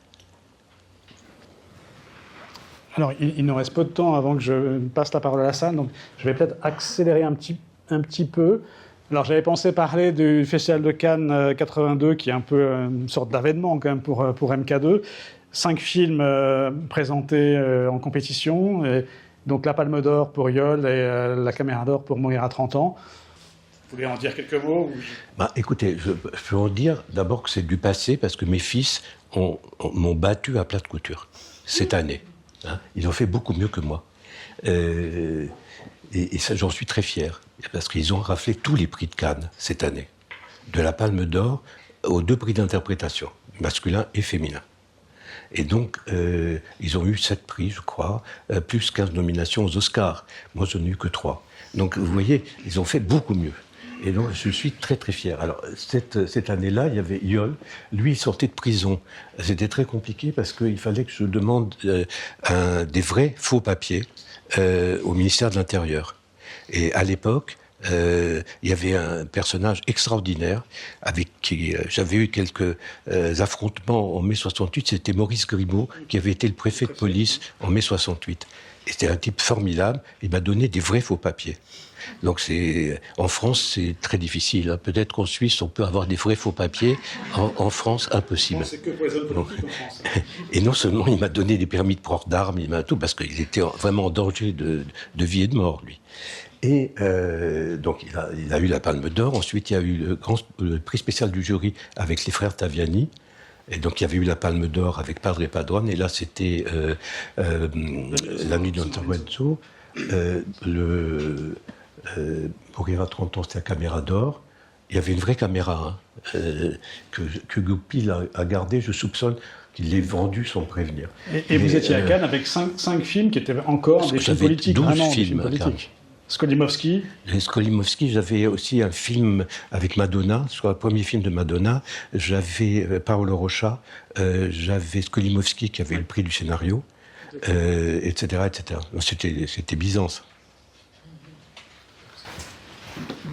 Alors, il nous reste peu de temps avant que je passe la parole à la salle, donc je vais peut-être accélérer un petit peu. Alors, j'avais pensé parler du Festival de Cannes 82, qui est un peu une sorte d'avènement quand même pour MK2. 5 films présentés en compétition, et donc la Palme d'Or pour Yole et la Caméra d'Or pour Mourir à 30 ans. Vous voulez en dire quelques mots? Écoutez, je peux en dire d'abord que c'est du passé, parce que mes fils m'ont battu à plat de couture cette année. Ils ont fait beaucoup mieux que moi. Et ça, j'en suis très fier, parce qu'ils ont raflé tous les prix de Cannes cette année. De la Palme d'Or aux 2 prix d'interprétation, masculin et féminin. Et donc, ils ont eu 7 prix, je crois, plus 15 nominations aux Oscars. Moi, je n'en ai eu que 3. Donc, vous voyez, ils ont fait beaucoup mieux. Et donc, je suis très, très fier. Alors, cette année-là, il y avait Yole. Lui, il sortait de prison. C'était très compliqué parce qu'il fallait que je demande des vrais faux papiers au ministère de l'Intérieur. Et à l'époque, il y avait un personnage extraordinaire avec qui j'avais eu quelques affrontements en mai 68. C'était Maurice Grimaud, qui avait été le préfet de police en mai 68. Et c'était un type formidable. Il m'a donné des vrais faux papiers. Donc en France, c'est très difficile. Hein. Peut-être qu'en Suisse, on peut avoir des vrais faux papiers. En France, impossible. Non, c'est que pour les hommes politiques en France. Et non seulement il m'a donné des permis de port d'armes, il m'a tout, parce qu'il était vraiment en danger de vie et de mort, lui. Et donc il a eu la Palme d'Or. Ensuite, il y a eu le prix spécial du jury avec les frères Taviani. Et donc, il y avait eu la Palme d'Or avec Padre Padron. Et là, c'était La Nuit d'Intermezzo. Mourir à 30 ans, c'était la Caméra d'Or. Il y avait une vraie caméra que Goupil a gardée. Je soupçonne qu'il l'ait vendue sans prévenir. Et vous étiez à Cannes avec 5 films qui étaient encore des films politiques. 12 vraiment, films des films à politiques. Skolimowski. Skolimowski, j'avais aussi un film avec Madonna, soit le premier film de Madonna. J'avais Paolo Rocha, j'avais Skolimowski qui avait le prix du scénario, etc., etc. C'était Byzance.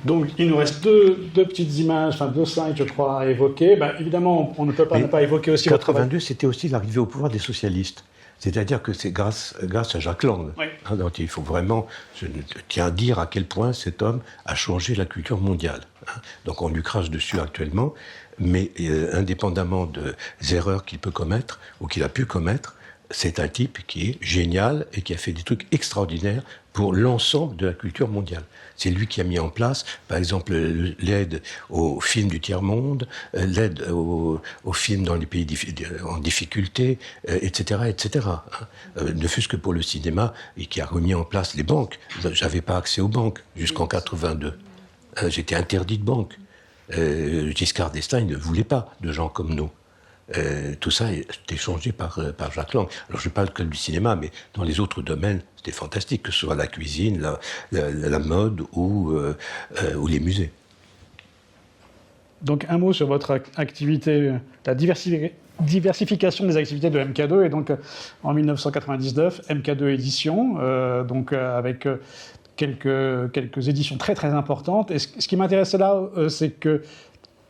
Donc, il nous reste deux petites images, enfin 2 slides, je crois, à évoquer. Ben, évidemment, on ne peut pas ne pas évoquer aussi votre travail. 82, c'était aussi l'arrivée au pouvoir des socialistes. C'est-à-dire que c'est grâce à Jacques Lang. Oui. Hein, donc il faut vraiment, je tiens à dire à quel point cet homme a changé la culture mondiale. Hein. Donc on lui crache dessus actuellement, mais indépendamment des erreurs qu'il peut commettre ou qu'il a pu commettre, c'est un type qui est génial et qui a fait des trucs extraordinaires pour l'ensemble de la culture mondiale. C'est lui qui a mis en place, par exemple, l'aide aux films du tiers-monde, l'aide aux films dans les pays en difficulté, etc., etc. Ne fût-ce que pour le cinéma, et qui a remis en place les banques. J'avais pas accès aux banques jusqu'en 82. J'étais interdit de banque. Giscard d'Estaing ne voulait pas de gens comme nous. Tout ça a été changé par Jacques Lang. Alors je ne parle que du cinéma, mais dans les autres domaines, c'était fantastique, que ce soit la cuisine, la mode ou les musées. Donc un mot sur votre activité, la diversification des activités de MK2, et donc en 1999, MK2 éditions, avec quelques éditions très très importantes. Et ce qui m'intéressait là, c'est que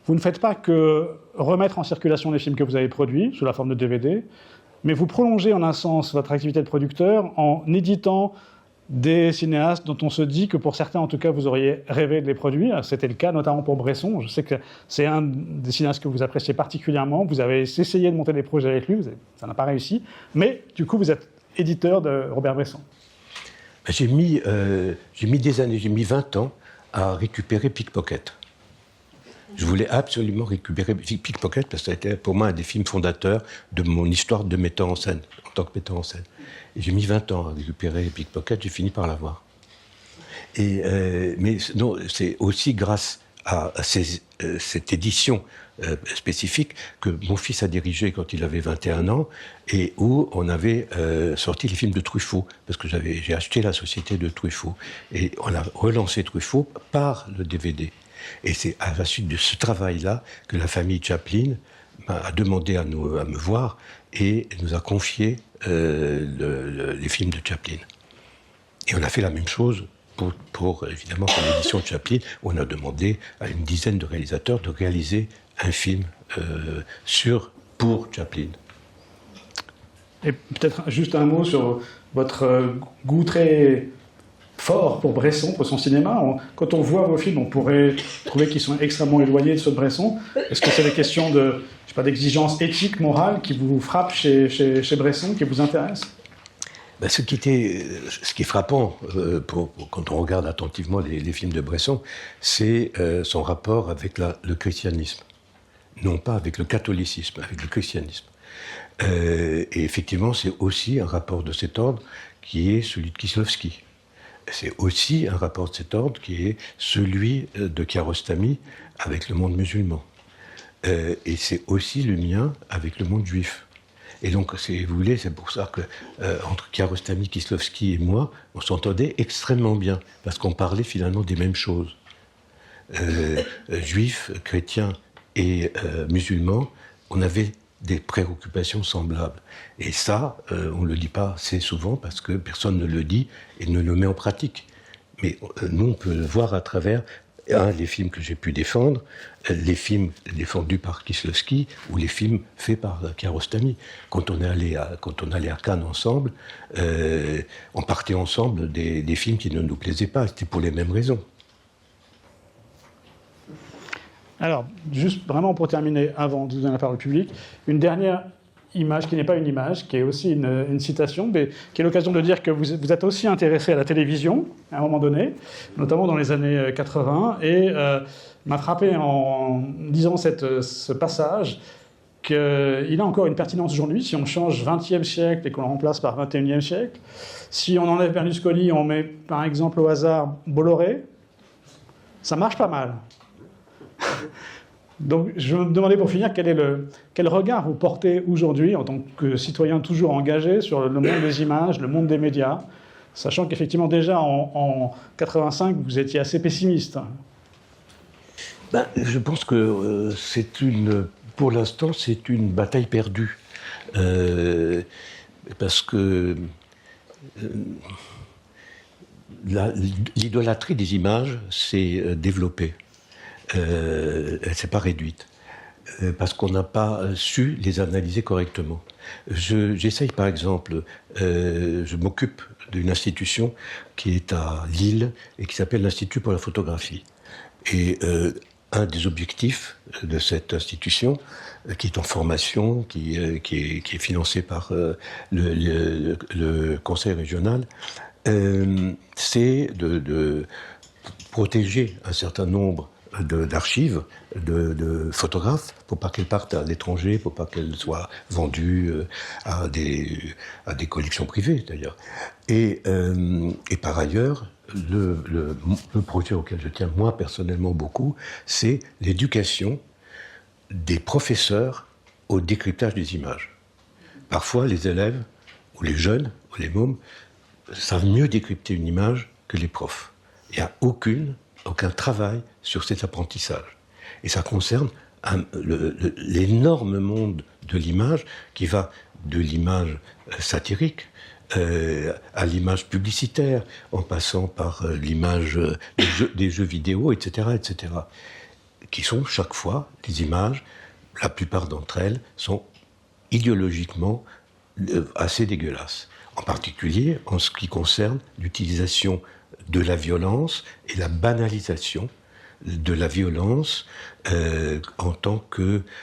vous ne faites pas que remettre en circulation les films que vous avez produits sous la forme de DVD, mais vous prolongez en un sens votre activité de producteur en éditant des cinéastes dont on se dit que pour certains, en tout cas, vous auriez rêvé de les produire. C'était le cas notamment pour Bresson. Je sais que c'est un des cinéastes que vous appréciez particulièrement. Vous avez essayé de monter des projets avec lui, ça n'a pas réussi. Mais du coup, vous êtes éditeur de Robert Bresson. J'ai mis des années, j'ai mis 20 ans à récupérer Pickpocket. Je voulais absolument récupérer Pickpocket parce que ça a été pour moi un des films fondateurs de mon histoire de metteur en scène, en tant que metteur en scène. Et j'ai mis 20 ans à récupérer Pickpocket, j'ai fini par l'avoir. Mais non, c'est aussi grâce à cette édition spécifique que mon fils a dirigé quand il avait 21 ans et où on avait sorti les films de Truffaut, parce que j'ai acheté la société de Truffaut. Et on a relancé Truffaut par le DVD. Et c'est à la suite de ce travail-là que la famille Chaplin a demandé à me voir et nous a confié les films de Chaplin. Et on a fait la même chose pour évidemment, pour l'édition de Chaplin, où on a demandé à une dizaine de réalisateurs de réaliser un film pour Chaplin. Et peut-être juste un mot sur votre goût très fort pour Bresson, pour son cinéma. Quand on voit vos films, on pourrait trouver qu'ils sont extrêmement éloignés de ceux de Bresson. Est-ce que c'est des questions d'exigence éthique, morale qui vous frappent chez Bresson, qui vous intéressent ? Ben, ce qui est frappant quand on regarde attentivement les films de Bresson, c'est son rapport avec le christianisme. Non pas avec le catholicisme, avec le christianisme. Et effectivement, c'est aussi un rapport de cet ordre qui est celui de Kieślowski. C'est aussi un rapport de cet ordre qui est celui de Kiarostami avec le monde musulman. Et c'est aussi le mien avec le monde juif. Et donc, si vous voulez, c'est pour ça que entre Kiarostami, Kieślowski et moi, on s'entendait extrêmement bien, parce qu'on parlait finalement des mêmes choses. Juifs, chrétiens et musulmans, on avait des préoccupations semblables. Et ça, on ne le dit pas assez souvent parce que personne ne le dit et ne le met en pratique. Mais nous, on peut le voir à travers les films que j'ai pu défendre, les films défendus par Kieślowski ou les films faits par Kiarostami. Quand on allait à Cannes ensemble, on partait ensemble des films qui ne nous plaisaient pas. C'était pour les mêmes raisons. Alors, juste vraiment pour terminer, avant de vous donner la parole au public, une dernière image qui n'est pas une image, qui est aussi une citation, mais qui est l'occasion de dire que vous êtes aussi intéressé à la télévision, à un moment donné, notamment dans les années 80, et m'a frappé en lisant ce passage qu'il a encore une pertinence aujourd'hui. Si on change 20e siècle et qu'on le remplace par 21e siècle, si on enlève Berlusconi, on met par exemple au hasard Bolloré, ça marche pas mal. Donc, je me demandais pour finir quel regard vous portez aujourd'hui en tant que citoyen toujours engagé sur le monde des images, le monde des médias, sachant qu'effectivement déjà en 85 vous étiez assez pessimiste. Je pense que pour l'instant c'est une bataille perdue parce que l'idolâtrie des images s'est développée. Elle ne s'est pas réduite, parce qu'on n'a pas su les analyser correctement. J'essaye par exemple, je m'occupe d'une institution qui est à Lille et qui s'appelle l'Institut pour la photographie. Et un des objectifs de cette institution, qui est en formation, qui est financé par le conseil régional, c'est de protéger un certain nombre d'archives, de photographes, pour pas qu'elles partent à l'étranger, pour pas qu'elles soient vendues à des collections privées d'ailleurs. Et par ailleurs, le projet auquel je tiens moi personnellement beaucoup, c'est l'éducation des professeurs au décryptage des images. Parfois, les élèves, ou les jeunes, ou les mômes, savent mieux décrypter une image que les profs. Il n'y a aucun travail sur cet apprentissage. Et ça concerne l'énorme monde de l'image qui va de l'image satirique à l'image publicitaire, en passant par l'image des jeux vidéo, etc., etc., qui sont chaque fois des images, la plupart d'entre elles sont idéologiquement assez dégueulasses. En particulier en ce qui concerne l'utilisation de la violence et la banalisation de la violence en tant qu'objet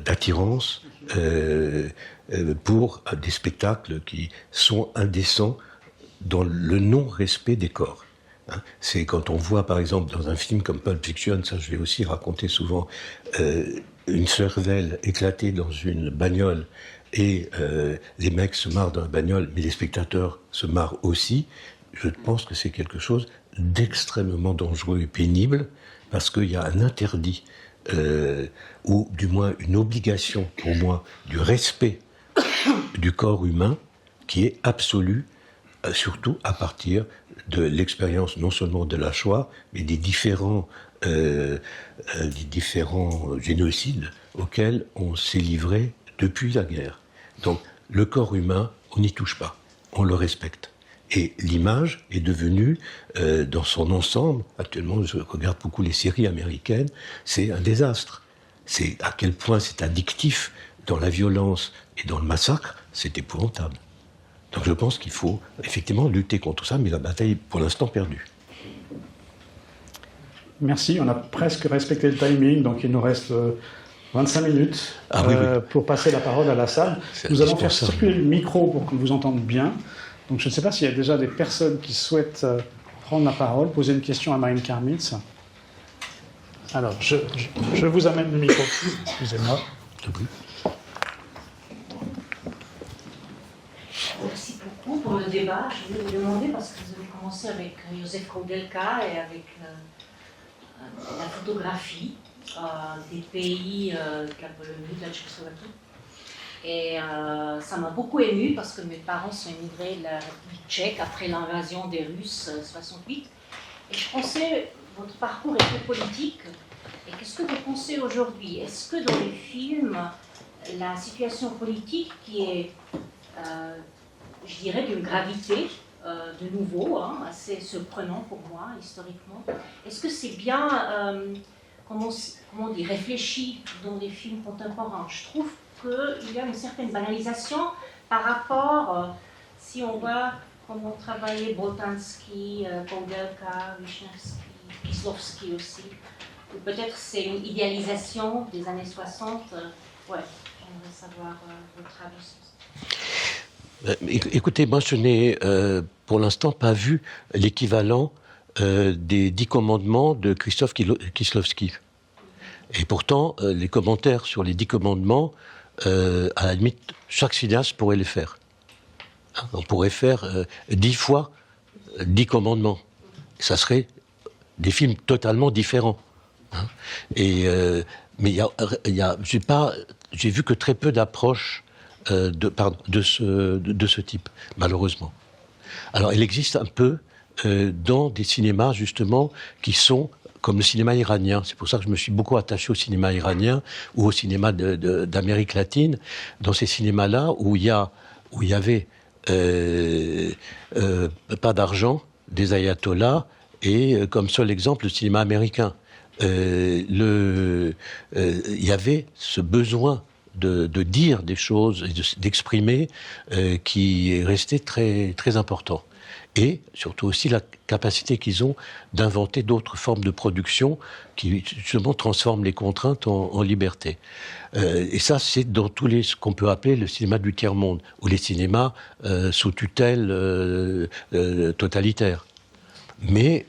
d'attirance pour des spectacles qui sont indécents dans le non-respect des corps. C'est quand on voit, par exemple, dans un film comme Pulp Fiction, ça je l'ai aussi raconté souvent, une cervelle éclatée dans une bagnole et les mecs se marrent dans la bagnole, mais les spectateurs se marrent aussi. Je pense que c'est quelque chose d'extrêmement dangereux et pénible parce qu'il y a un interdit ou du moins une obligation pour moi du respect du corps humain qui est absolue, surtout à partir de l'expérience non seulement de la Shoah, mais des différents génocides auxquels on s'est livré depuis la guerre. Donc le corps humain, on n'y touche pas, on le respecte. Et l'image est devenue, dans son ensemble, actuellement je regarde beaucoup les séries américaines, c'est un désastre. C'est à quel point c'est addictif dans la violence et dans le massacre, c'est épouvantable. Donc je pense qu'il faut effectivement lutter contre ça, mais la bataille est pour l'instant perdue. Merci, on a presque respecté le timing, donc il nous reste 25 minutes pour passer la parole à la salle. Nous allons faire circuler le micro pour qu'on vous entende bien. Donc je ne sais pas s'il y a déjà des personnes qui souhaitent prendre la parole, poser une question à Marine Karmitz. Alors, je vous amène le micro. Excusez-moi. Merci beaucoup pour le débat. Je voulais vous demander, parce que vous avez commencé avec Joseph Koudelka et avec la photographie des pays de la Tchécoslovaquie. Et ça m'a beaucoup émue parce que mes parents sont immigrés de la République tchèque après l'invasion des Russes en 68. Et je pensais, votre parcours est très politique. Et qu'est-ce que vous pensez aujourd'hui? Est-ce que dans les films, la situation politique qui est je dirais, d'une gravité, de nouveau, assez surprenant pour moi, historiquement. Est-ce que c'est bien, comment on dit, réfléchi dans les films contemporains? Je trouve qu'il y a une certaine banalisation par rapport, si on voit comment travaillait Boltanski, Kondelka, Wisniewski, Kieslowski aussi. Ou peut-être c'est une idéalisation des années 60. Ouais, j'aimerais savoir votre avis sur ça. Écoutez, moi je n'ai pour l'instant pas vu l'équivalent des 10 commandements de Christophe Kieslowski. Et pourtant, les commentaires sur les 10 commandements, à la limite, chaque cinéaste pourrait les faire. On pourrait faire 10 fois 10 commandements. Ça serait des films totalement différents. Mais j'ai vu que très peu d'approches de ce type, malheureusement. Alors, il existe un peu dans des cinémas, justement, qui sont comme le cinéma iranien. C'est pour ça que je me suis beaucoup attaché au cinéma iranien ou au cinéma d'Amérique latine. Dans ces cinémas-là, où il y avait pas d'argent, des ayatollahs, et comme seul exemple, le cinéma américain. Il y avait ce besoin de dire des choses et d'exprimer qui est resté très, très important. Et surtout aussi la capacité qu'ils ont d'inventer d'autres formes de production qui justement transforment les contraintes en liberté. Et ça, c'est dans tous ce qu'on peut appeler le cinéma du tiers-monde, ou les cinémas sous tutelle totalitaire. Mais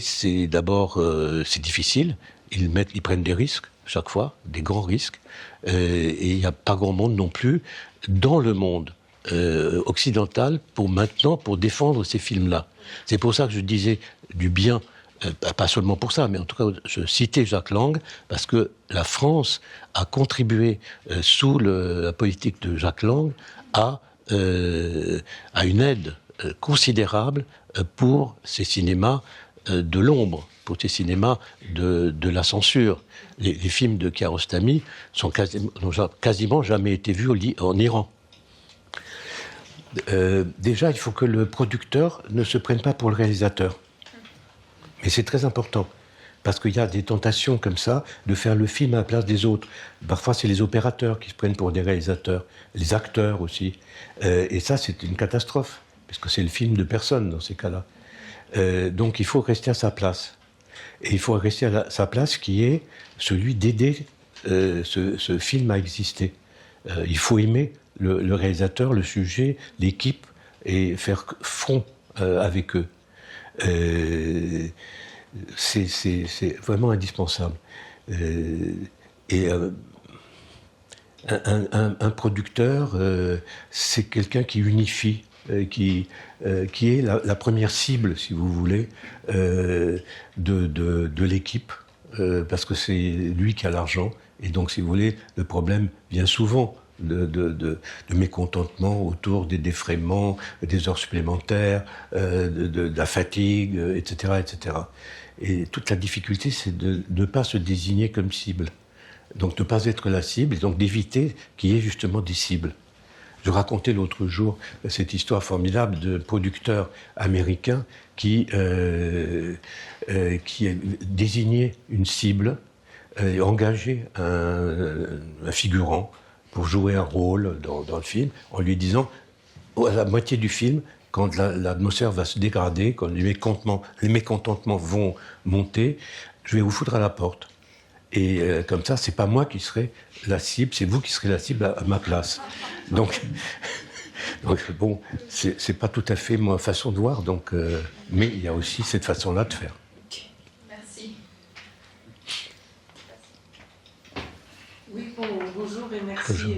c'est d'abord c'est difficile. Ils prennent des risques chaque fois, des grands risques, et il n'y a pas grand monde non plus dans le monde occidental pour défendre ces films-là. C'est pour ça que je disais du bien, pas seulement pour ça, mais en tout cas je citais Jack Lang parce que la France a contribué sous la politique de Jack Lang à une aide considérable pour ces cinémas de l'ombre, pour ces cinémas de la censure. Les films de Kiarostami n'ont quasiment jamais été vus en Iran. Déjà, il faut que le producteur ne se prenne pas pour le réalisateur. Mais c'est très important, parce qu'il y a des tentations comme ça de faire le film à la place des autres. Parfois, c'est les opérateurs qui se prennent pour des réalisateurs, les acteurs aussi. Et ça, c'est une catastrophe, parce que c'est le film de personne dans ces cas-là. Donc, il faut rester à sa place. Et il faut rester à sa place qui est celui d'aider ce film à exister. Il faut aimer le réalisateur, le sujet, l'équipe, et faire front avec eux. C'est vraiment indispensable. Un producteur, c'est quelqu'un qui unifie, qui est la première cible, si vous voulez, de l'équipe, parce que c'est lui qui a l'argent. Et donc, si vous voulez, le problème vient souvent de mécontentement autour des défraiements, des heures supplémentaires, de la fatigue, etc., etc. Et toute la difficulté, c'est de ne pas se désigner comme cible. Donc, de ne pas être la cible, et donc d'éviter qu'il y ait justement des cibles. Je racontais l'autre jour cette histoire formidable de producteurs américains qui désignaient une cible et engageaient un figurant pour jouer un rôle dans le film, en lui disant, à la moitié du film, quand l'atmosphère va se dégrader, quand les mécontentements vont monter, je vais vous foutre à la porte. Et comme ça, c'est pas moi qui serai la cible, c'est vous qui serez la cible à ma place. Donc bon, c'est pas tout à fait ma façon de voir, mais il y a aussi cette façon-là de faire. Merci. Oui, bonjour et merci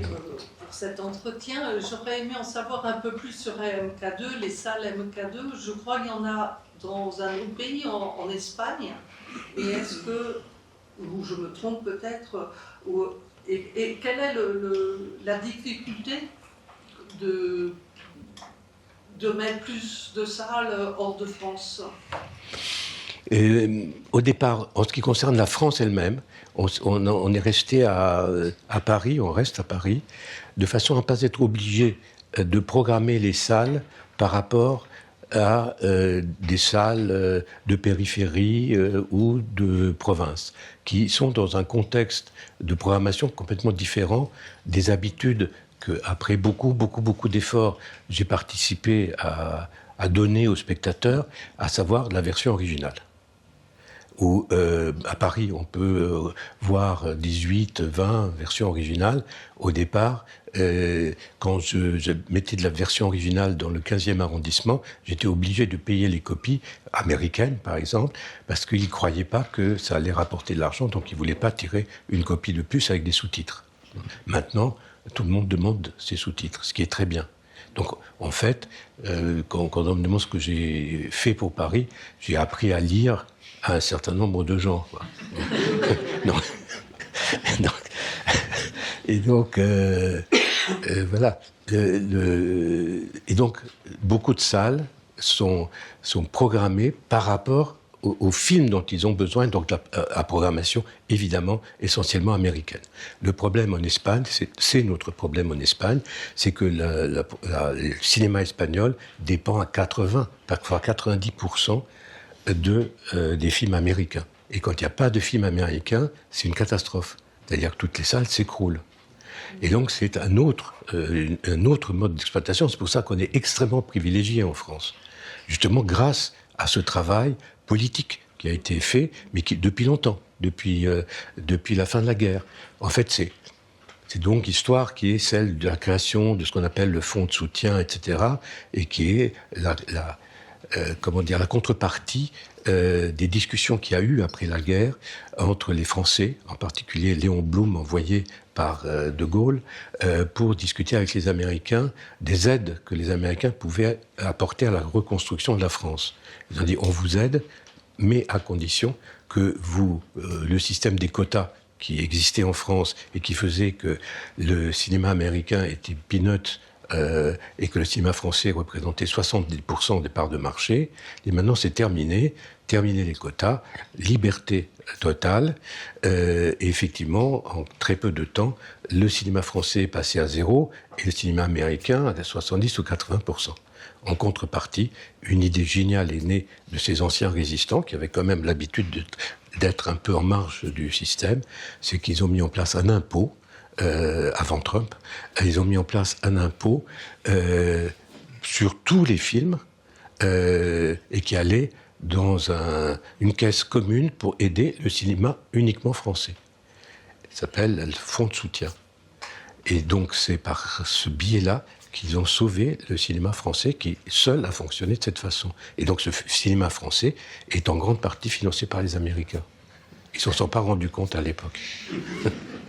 pour cet entretien. J'aurais aimé en savoir un peu plus sur MK2, les salles MK2. Je crois qu'il y en a dans un autre pays, en Espagne. Et est-ce que, ou je me trompe peut-être, et quelle est la difficulté de mettre plus de salles hors de France? Au départ, en ce qui concerne la France elle-même, on est resté à Paris, on reste à Paris, de façon à ne pas être obligé de programmer les salles par rapport à des salles de périphérie ou de province, qui sont dans un contexte de programmation complètement différent des habitudes qu'après beaucoup d'efforts, j'ai participé à donner aux spectateurs, à savoir la version originale. Où à Paris, on peut voir 18, 20 versions originales. Au départ, quand je mettais de la version originale dans le 15e arrondissement, j'étais obligé de payer les copies américaines, par exemple, parce qu'ils ne croyaient pas que ça allait rapporter de l'argent, donc ils ne voulaient pas tirer une copie de plus avec des sous-titres. Maintenant, tout le monde demande ces sous-titres, ce qui est très bien. Donc, en fait, quand on me demande ce que j'ai fait pour Paris, j'ai appris à lire à un certain nombre de gens. Et donc, voilà. Et donc, beaucoup de salles sont programmées par rapport aux films dont ils ont besoin, donc à programmation, évidemment, essentiellement américaine. Le problème en Espagne, c'est notre problème en Espagne, c'est que le cinéma espagnol dépend à 80, parfois 90% des films américains. Et quand il n'y a pas de film américain, c'est une catastrophe. C'est-à-dire que toutes les salles s'écroulent. Et donc c'est un autre mode d'exploitation. C'est pour ça qu'on est extrêmement privilégié en France. Justement grâce à ce travail politique qui a été fait, mais qui depuis longtemps, depuis la fin de la guerre. En fait, c'est donc l'histoire qui est celle de la création de ce qu'on appelle le fonds de soutien, etc., et qui est la contrepartie des discussions qu'il y a eu après la guerre entre les Français, en particulier Léon Blum, envoyé par De Gaulle, pour discuter avec les Américains des aides que les Américains pouvaient apporter à la reconstruction de la France. Ils ont dit, on vous aide, mais à condition que le système des quotas qui existait en France et qui faisait que le cinéma américain était peanut et que le cinéma français représentait 70% des parts de marché. Et maintenant, c'est terminé les quotas, liberté totale. Et effectivement, en très peu de temps, le cinéma français est passé à 0 et le cinéma américain à 70 ou 80%. En contrepartie, une idée géniale est née de ces anciens résistants qui avaient quand même l'habitude d'être un peu en marge du système, c'est qu'ils ont mis en place un impôt avant Trump, ils ont mis en place un impôt sur tous les films et qui allait dans une caisse commune pour aider le cinéma uniquement français. Il s'appelle le fonds de soutien. Et donc c'est par ce biais-là qu'ils ont sauvé le cinéma français qui seul a fonctionné de cette façon. Et donc ce cinéma français est en grande partie financé par les Américains. Ils ne s'en sont pas rendus compte à l'époque.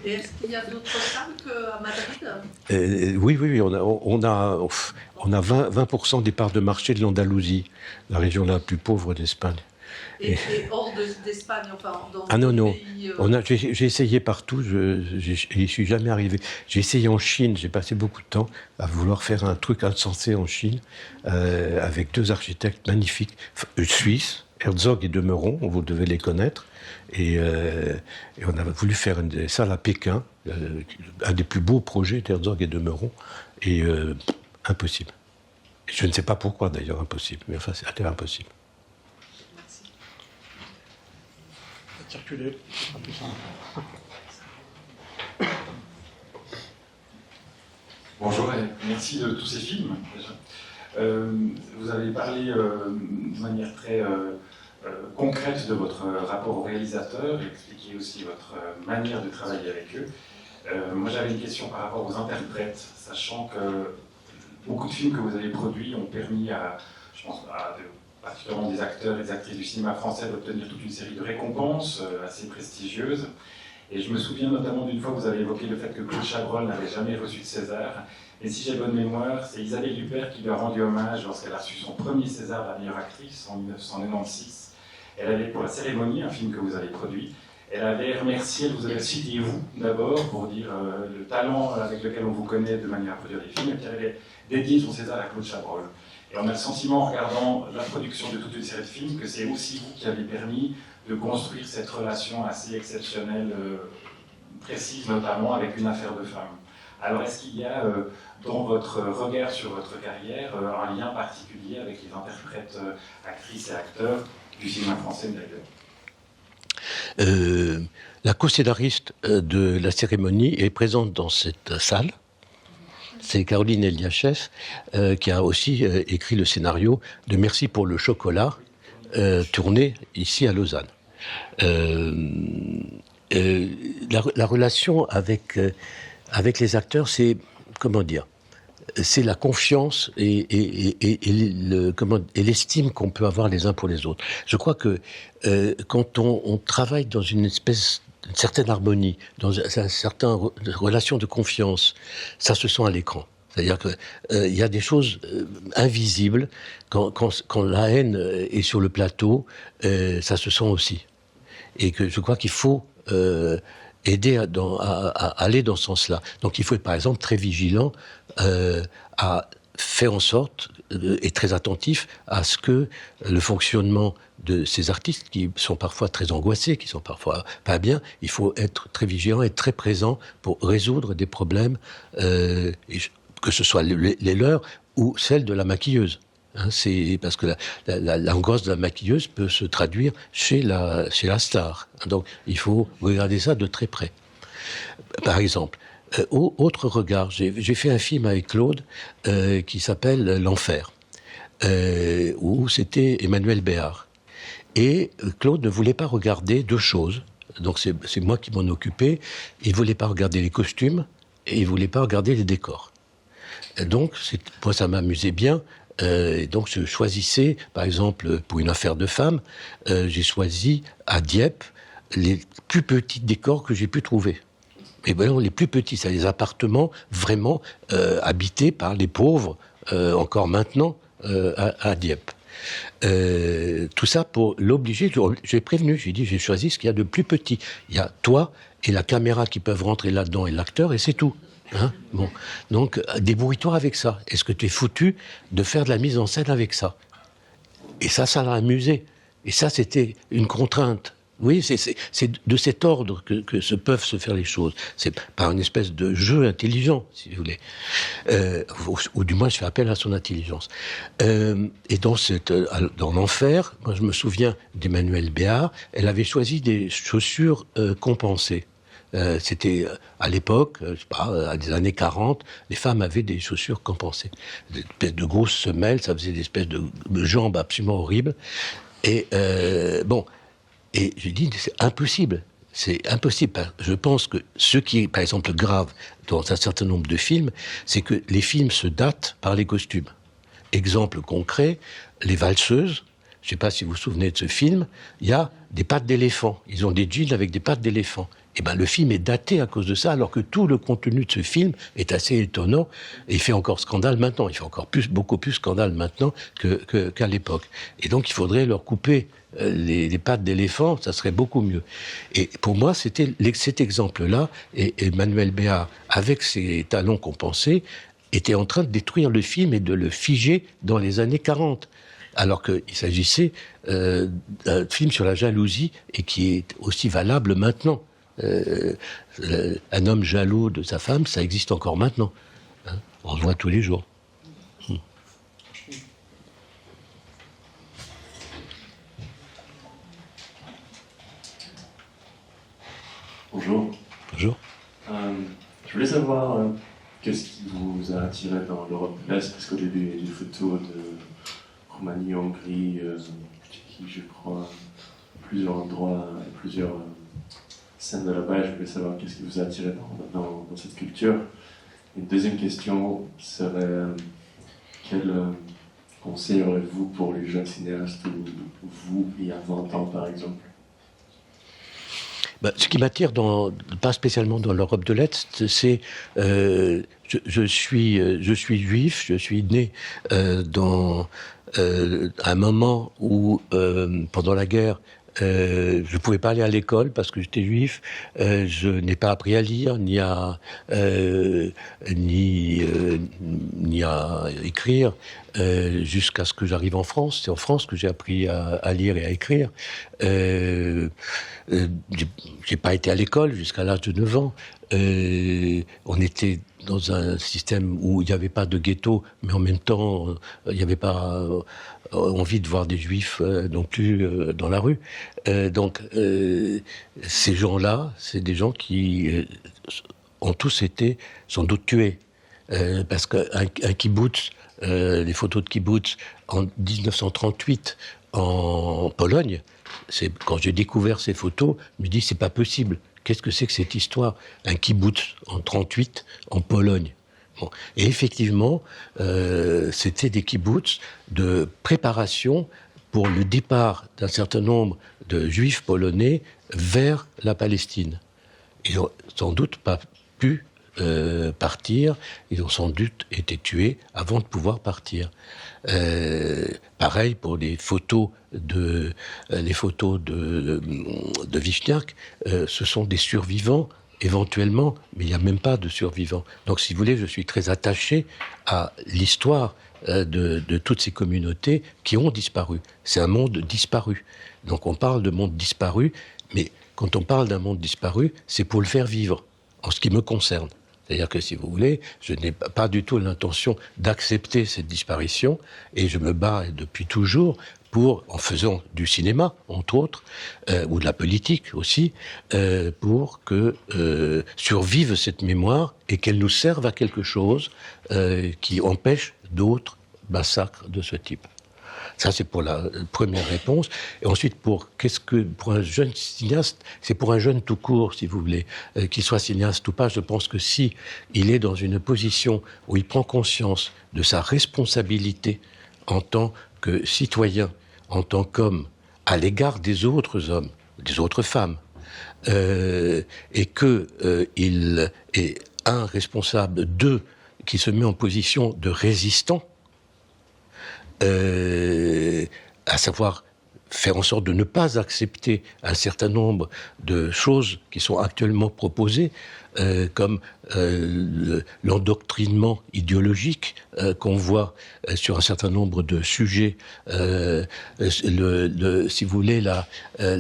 Et est-ce qu'il y a d'autres salles qu'à Madrid ? Oui, on a 20% des parts de marché de l'Andalousie, la région la plus pauvre d'Espagne. Et hors d'Espagne, enfin dans non. pays, J'ai essayé partout, je n'y suis jamais arrivé. J'ai essayé en Chine, j'ai passé beaucoup de temps à vouloir faire un truc insensé en Chine, avec deux architectes magnifiques, suisses, Herzog et de Meuron, vous devez les connaître. Et on a voulu faire une salle à Pékin, un des plus beaux projets d'Herzog et de Meuron, et impossible. Et je ne sais pas pourquoi d'ailleurs impossible, mais enfin c'était impossible. Circuler. Bonjour et merci de tous ces films. Vous avez parlé de manière très concrète de votre rapport aux réalisateurs et expliqué aussi votre manière de travailler avec eux. Moi j'avais une question par rapport aux interprètes, sachant que beaucoup de films que vous avez produits ont permis je pense particulièrement des acteurs et des actrices du cinéma français d'obtenir toute une série de récompenses assez prestigieuses. Et je me souviens notamment d'une fois que vous avez évoqué le fait que Claude Chabrol n'avait jamais reçu de César. Et si j'ai bonne mémoire, c'est Isabelle Huppert qui lui a rendu hommage lorsqu'elle a reçu son premier César de la meilleure actrice en 1996. Elle avait, pour la cérémonie, un film que vous avez produit, Elle avait remercié, elle vous avait cité vous d'abord pour dire le talent avec lequel on vous connaît de manière à produire des films, et puis elle avait dédié son César à Claude Chabrol. Et on a le sentiment, en regardant la production de toute une série de films, que c'est aussi vous qui avez permis de construire cette relation assez exceptionnelle, précise notamment avec Une affaire de femme. Alors est-ce qu'il y a dans votre regard sur votre carrière un lien particulier avec les interprètes, actrices et acteurs du cinéma français d'ailleurs? La co-scénariste de la cérémonie est présente dans cette salle. C'est Caroline Eliachev qui a aussi écrit le scénario de Merci pour le chocolat, tourné ici à Lausanne. La relation avec les acteurs, c'est, comment dire, c'est la confiance et l'estime qu'on peut avoir les uns pour les autres. Je crois que quand on travaille dans une certaine harmonie, dans une certaine relation de confiance, ça se sent à l'écran. C'est-à-dire qu'il y a des choses invisibles. Quand la haine est sur le plateau, ça se sent aussi. Et que je crois qu'il faut aider à aller dans ce sens-là. Donc il faut être par exemple très vigilant à faire en sorte et très attentif à ce que le fonctionnement de ces artistes qui sont parfois très angoissés, qui sont parfois pas bien, il faut être très vigilant et très présent pour résoudre des problèmes, que ce soit les leurs ou celles de la maquilleuse. C'est parce que l'angoisse de la maquilleuse peut se traduire chez la star. Donc il faut regarder ça de très près. Par exemple, autre regard, j'ai fait un film avec Claude qui s'appelle L'Enfer, où c'était Emmanuel Béard. Et Claude ne voulait pas regarder deux choses. Donc c'est moi qui m'en occupais. Il ne voulait pas regarder les costumes et il ne voulait pas regarder les décors. Et donc moi ça m'amusait bien. Et donc je choisissais, par exemple, pour Une affaire de femme, j'ai choisi à Dieppe les plus petits décors que j'ai pu trouver. Et bien les plus petits, c'est des appartements vraiment habités par les pauvres, encore maintenant, à Dieppe. Tout ça pour l'obliger, j'ai prévenu, j'ai dit, j'ai choisi ce qu'il y a de plus petit. Il y a toi et la caméra qui peuvent rentrer là-dedans et l'acteur, et c'est tout. Bon. Donc, débrouille-toi avec ça. Est-ce que tu es foutu de faire de la mise en scène avec ça? Et ça l'a amusé. Et ça, c'était une contrainte. Oui, c'est de cet ordre que se peuvent se faire les choses. C'est par une espèce de jeu intelligent, si vous voulez. Ou du moins, je fais appel à son intelligence. Et dans L'Enfer, moi, je me souviens d'Emmanuel Béard, elle avait choisi des chaussures compensées. C'était à l'époque, je sais pas, à des années 40, les femmes avaient des chaussures compensées. Des espèces de grosses semelles, ça faisait des espèces de jambes absolument horribles. Et bon, et j'ai dit, c'est impossible. C'est impossible. Je pense que ce qui est, par exemple, grave dans un certain nombre de films, c'est que les films se datent par les costumes. Exemple concret, Les Valseuses. Je ne sais pas si vous vous souvenez de ce film. Il y a des pattes d'éléphant. Ils ont des jeans avec des pattes d'éléphant. Et ben le film est daté à cause de ça, alors que tout le contenu de ce film est assez étonnant. Et il fait encore scandale maintenant. Il fait encore beaucoup plus scandale maintenant qu'à l'époque. Et donc il faudrait leur couper les pattes d'éléphant, ça serait beaucoup mieux. Et pour moi, c'était cet exemple-là. Et Emmanuel Béard, avec ses talons compensés, était en train de détruire le film et de le figer dans les années 40. Alors qu'il s'agissait d'un film sur la jalousie et qui est aussi valable maintenant. Un homme jaloux de sa femme, ça existe encore maintenant. On le voit tous les jours. Bonjour. Bonjour. Je voulais savoir qu'est-ce qui vous a attiré dans l'Europe de l'Est, parce qu'au début il y a des photos de Roumanie, Hongrie, Tchéquie, je crois, plusieurs endroits, plusieurs scènes de là-bas. Je voulais savoir qu'est-ce qui vous a attiré dans cette culture. Une deuxième question serait quel conseil aurez-vous pour les jeunes cinéastes ou vous, il y a 20 ans par exemple? Ce qui m'attire, pas spécialement dans l'Europe de l'Est, c'est je suis juif, je suis né dans un moment où, pendant la guerre, Je ne pouvais pas aller à l'école parce que j'étais juif. Je n'ai pas appris à lire, ni à écrire, jusqu'à ce que j'arrive en France. C'est en France que j'ai appris à lire et à écrire. J'ai pas été à l'école jusqu'à l'âge de 9 ans. On était dans un système où il n'y avait pas de ghetto, mais en même temps, il n'y avait pas envie de voir des juifs non plus dans la rue. Donc, ces gens-là, c'est des gens qui ont tous été sans doute tués. Parce qu'un kibbutz, les photos de kibbutz en 1938 en Pologne, c'est quand j'ai découvert ces photos, je me dis c'est pas possible. Qu'est-ce que c'est que cette histoire? Un kibbutz en 38 en Pologne. Bon. Et effectivement, c'était des kibbutz de préparation pour le départ d'un certain nombre de juifs polonais vers la Palestine. Ils n'ont sans doute pas pu partir, ils ont sans doute été tués avant de pouvoir partir. Pareil pour les photos de Vichniac, ce sont des survivants éventuellement, mais il n'y a même pas de survivants. Donc si vous voulez, je suis très attaché à l'histoire de toutes ces communautés qui ont disparu. C'est un monde disparu. Donc on parle de monde disparu, mais quand on parle d'un monde disparu, c'est pour le faire vivre, en ce qui me concerne. C'est-à-dire que, si vous voulez, je n'ai pas du tout l'intention d'accepter cette disparition, et je me bats depuis toujours pour, en faisant du cinéma, entre autres, ou de la politique aussi, pour que survive cette mémoire et qu'elle nous serve à quelque chose qui empêche d'autres massacres de ce type. Ça, c'est pour la première réponse. Et ensuite, pour un jeune cinéaste, c'est pour un jeune tout court, si vous voulez, qu'il soit cinéaste ou pas, je pense que si il est dans une position où il prend conscience de sa responsabilité en tant que citoyen, en tant qu'homme, à l'égard des autres hommes, des autres femmes, et qu'il est un responsable, deux, qui se met en position de résistant, à savoir faire en sorte de ne pas accepter un certain nombre de choses qui sont actuellement proposées, comme l'endoctrinement idéologique qu'on voit sur un certain nombre de sujets, si vous voulez,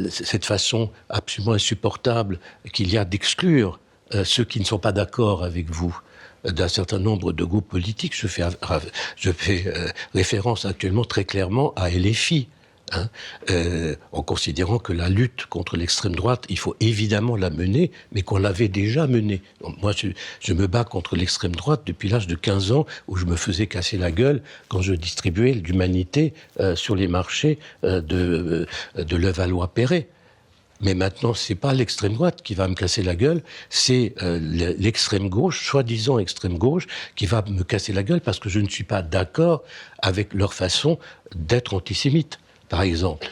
cette façon absolument insupportable qu'il y a d'exclure ceux qui ne sont pas d'accord avec vous d'un certain nombre de groupes politiques. Je fais référence actuellement très clairement à LFI, en considérant que la lutte contre l'extrême droite, il faut évidemment la mener, mais qu'on l'avait déjà menée. Donc, moi, je me bats contre l'extrême droite depuis l'âge de 15 ans, où je me faisais casser la gueule quand je distribuais l'humanité sur les marchés de Levallois-Perret. Mais maintenant, c'est pas l'extrême droite qui va me casser la gueule, c'est l'extrême gauche, soi-disant extrême gauche, qui va me casser la gueule parce que je ne suis pas d'accord avec leur façon d'être antisémite, par exemple.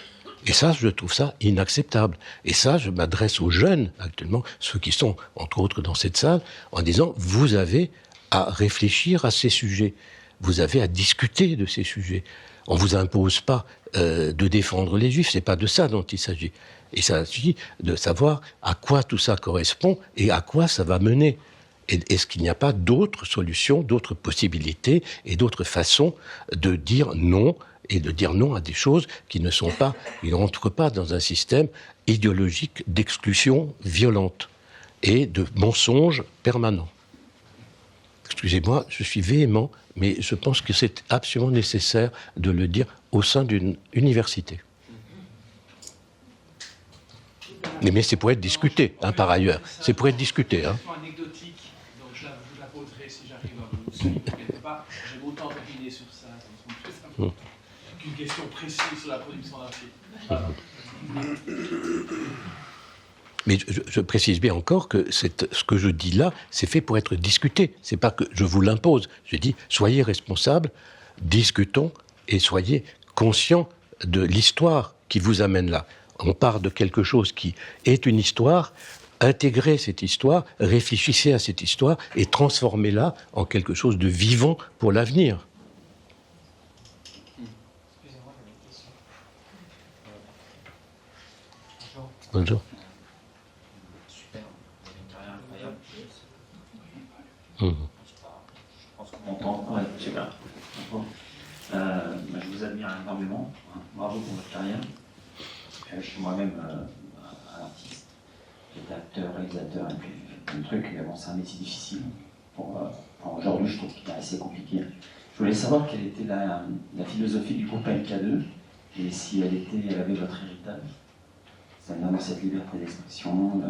Et ça, je trouve ça inacceptable. Et ça, je m'adresse aux jeunes, actuellement, ceux qui sont, entre autres, dans cette salle, en disant, vous avez à réfléchir à ces sujets. Vous avez à discuter de ces sujets. On vous impose pas de défendre les juifs, c'est pas de ça dont il s'agit. Il s'agit de savoir à quoi tout ça correspond et à quoi ça va mener. Et est-ce qu'il n'y a pas d'autres solutions, d'autres possibilités et d'autres façons de dire non, et de dire non à des choses qui ne sont pas, ils n'entrent pas dans un système idéologique d'exclusion violente et de mensonges permanents. Excusez-moi, je suis véhément, mais je pense que c'est absolument nécessaire de le dire au sein d'une université. Mais c'est pour être discuté, par ailleurs. C'est pour être discuté. C'est anecdotique, donc je la poserai si j'arrive à vous souligner quelque part. J'aime autant opiner sur ça, qu'une question précise sur la production d'un film. Mais je précise bien encore que ce que je dis là, c'est fait pour être discuté. C'est pas que je vous l'impose. Je dis, soyez responsables, discutons et soyez conscients de l'histoire qui vous amène là. On part de quelque chose qui est une histoire, intégrez cette histoire, réfléchissez à cette histoire et transformez-la en quelque chose de vivant pour l'avenir. Bonjour. Super, vous avez une carrière incroyable. Mmh. Je pense qu'on m'entend. Ouais, super. Je vous admire énormément. Bravo pour votre carrière. Je suis moi-même un artiste. J'étais acteur, réalisateur et puis plein de trucs. Mais bon, c'est un métier difficile. Aujourd'hui, je trouve qu'il est assez compliqué. Je voulais savoir quelle était la philosophie du groupe MK2 et si elle avait votre héritage. C'est-à-dire dans cette liberté d'expression,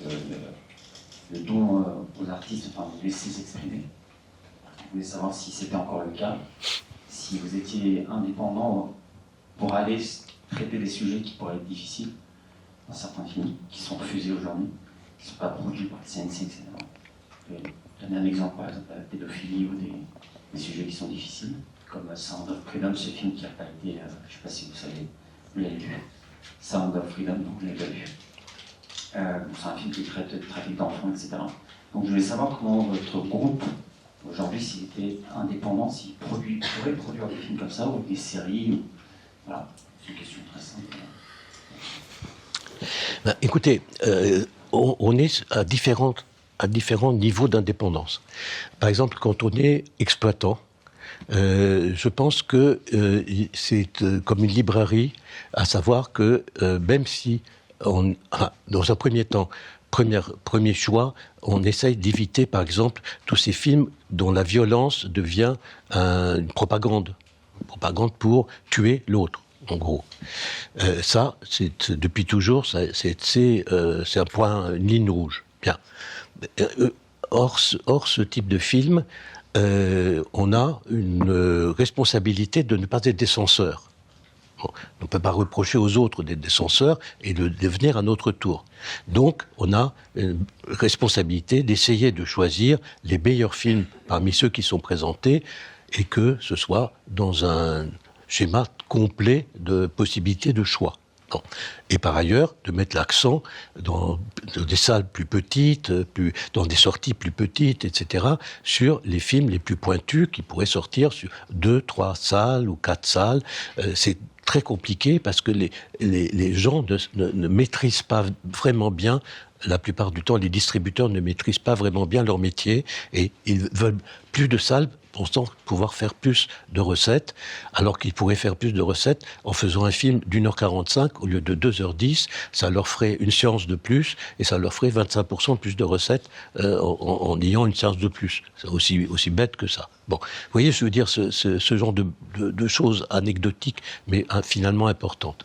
le don aux artistes, enfin, de laisser s'exprimer. Je voulais savoir si c'était encore le cas, si vous étiez indépendant pour aller traiter des sujets qui pourraient être difficiles dans certains films, qui sont refusés aujourd'hui, qui ne sont pas produits par le CNC, etc. Je vais donner un exemple, par exemple, la pédophilie ou des sujets qui sont difficiles, comme Sound of Freedom, ce film qui n'a pas été, je ne sais pas si vous savez, vous l'avez vu. Sound of Freedom, non, vous l'avez pas vu. C'est un film qui traite de trafic d'enfants, etc. Donc je voulais savoir comment votre groupe, aujourd'hui, s'il était indépendant, s'il pourrait produire des films comme ça, ou des séries, ou... Voilà, c'est une question très simple. Ben, écoutez, on est à différents niveaux d'indépendance. Par exemple, quand on est exploitant, je pense que c'est comme une librairie, à savoir que même si, dans un premier temps, premier choix, on essaye d'éviter, par exemple, tous ces films dont la violence devient une propagande pour tuer l'autre, en gros. Ça, c'est depuis toujours, c'est un point, une ligne rouge. Bien. Or, ce type de film, on a une responsabilité de ne pas être des censeurs. Bon, on ne peut pas reprocher aux autres d'être des censeurs et de devenir à notre tour. Donc, on a une responsabilité d'essayer de choisir les meilleurs films parmi ceux qui sont présentés et que ce soit dans un schéma complet de possibilités de choix. Bon. Et par ailleurs, de mettre l'accent dans des salles plus petites, dans des sorties plus petites, etc., sur les films les plus pointus qui pourraient sortir sur 2, 3 salles ou 4 salles. C'est très compliqué parce que les gens ne maîtrisent pas vraiment bien, la plupart du temps, les distributeurs ne maîtrisent pas vraiment bien leur métier et ils veulent plus de salles pour pouvoir faire plus de recettes, alors qu'ils pourraient faire plus de recettes en faisant un film d'1h45 au lieu de 2h10. Ça leur ferait une séance de plus et ça leur ferait 25% plus de recettes en ayant une séance de plus. C'est aussi bête que ça. Bon, vous voyez, je veux dire, ce genre de choses anecdotiques, mais finalement importantes.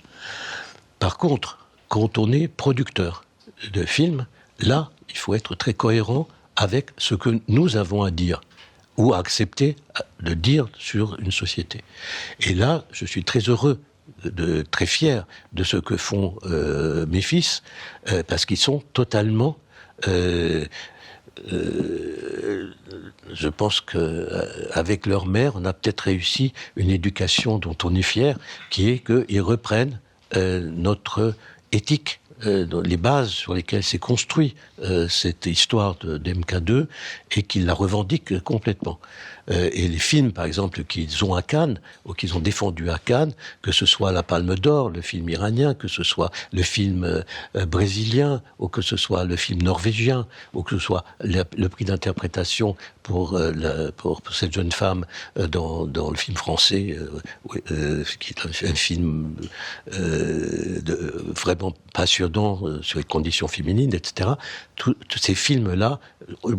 Par contre, quand on est producteur de films, là, il faut être très cohérent avec ce que nous avons à dire ou à accepter de dire sur une société. Et là, je suis très heureux, très fier de ce que font mes fils, parce qu'ils sont totalement... je pense qu'avec leur mère, on a peut-être réussi une éducation dont on est fier, qui est qu'ils reprennent notre éthique, les bases sur lesquelles s'est construit cette histoire d'MK2 et qu'ils la revendiquent complètement. Et les films, par exemple, qu'ils ont à Cannes, ou qu'ils ont défendus à Cannes, que ce soit la Palme d'Or, le film iranien, que ce soit le film brésilien, ou que ce soit le film norvégien, ou que ce soit le prix d'interprétation pour cette jeune femme dans le film français, qui est un film vraiment passionnant sur les conditions féminines, etc. Tous ces films-là,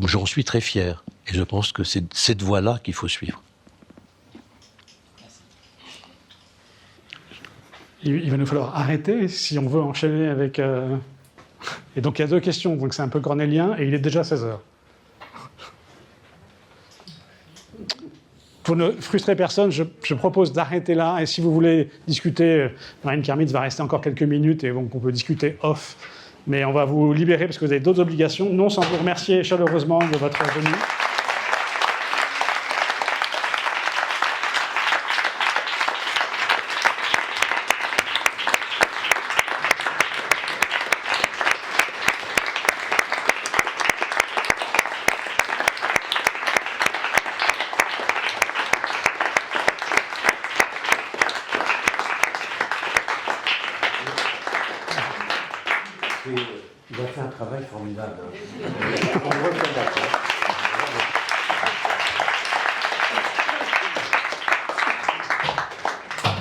j'en suis très fier. Et je pense que c'est cette voie-là qu'il faut suivre. Il va nous falloir arrêter si on veut enchaîner avec... Et donc il y a 2 questions, donc c'est un peu cornélien, et il est déjà 16h. Pour ne frustrer personne, je propose d'arrêter là, et si vous voulez discuter, Marine Kermitz va rester encore quelques minutes, et donc on peut discuter off, mais on va vous libérer parce que vous avez d'autres obligations, non sans vous remercier chaleureusement de votre venue. un travail formidable. Hein. On le reconnaît.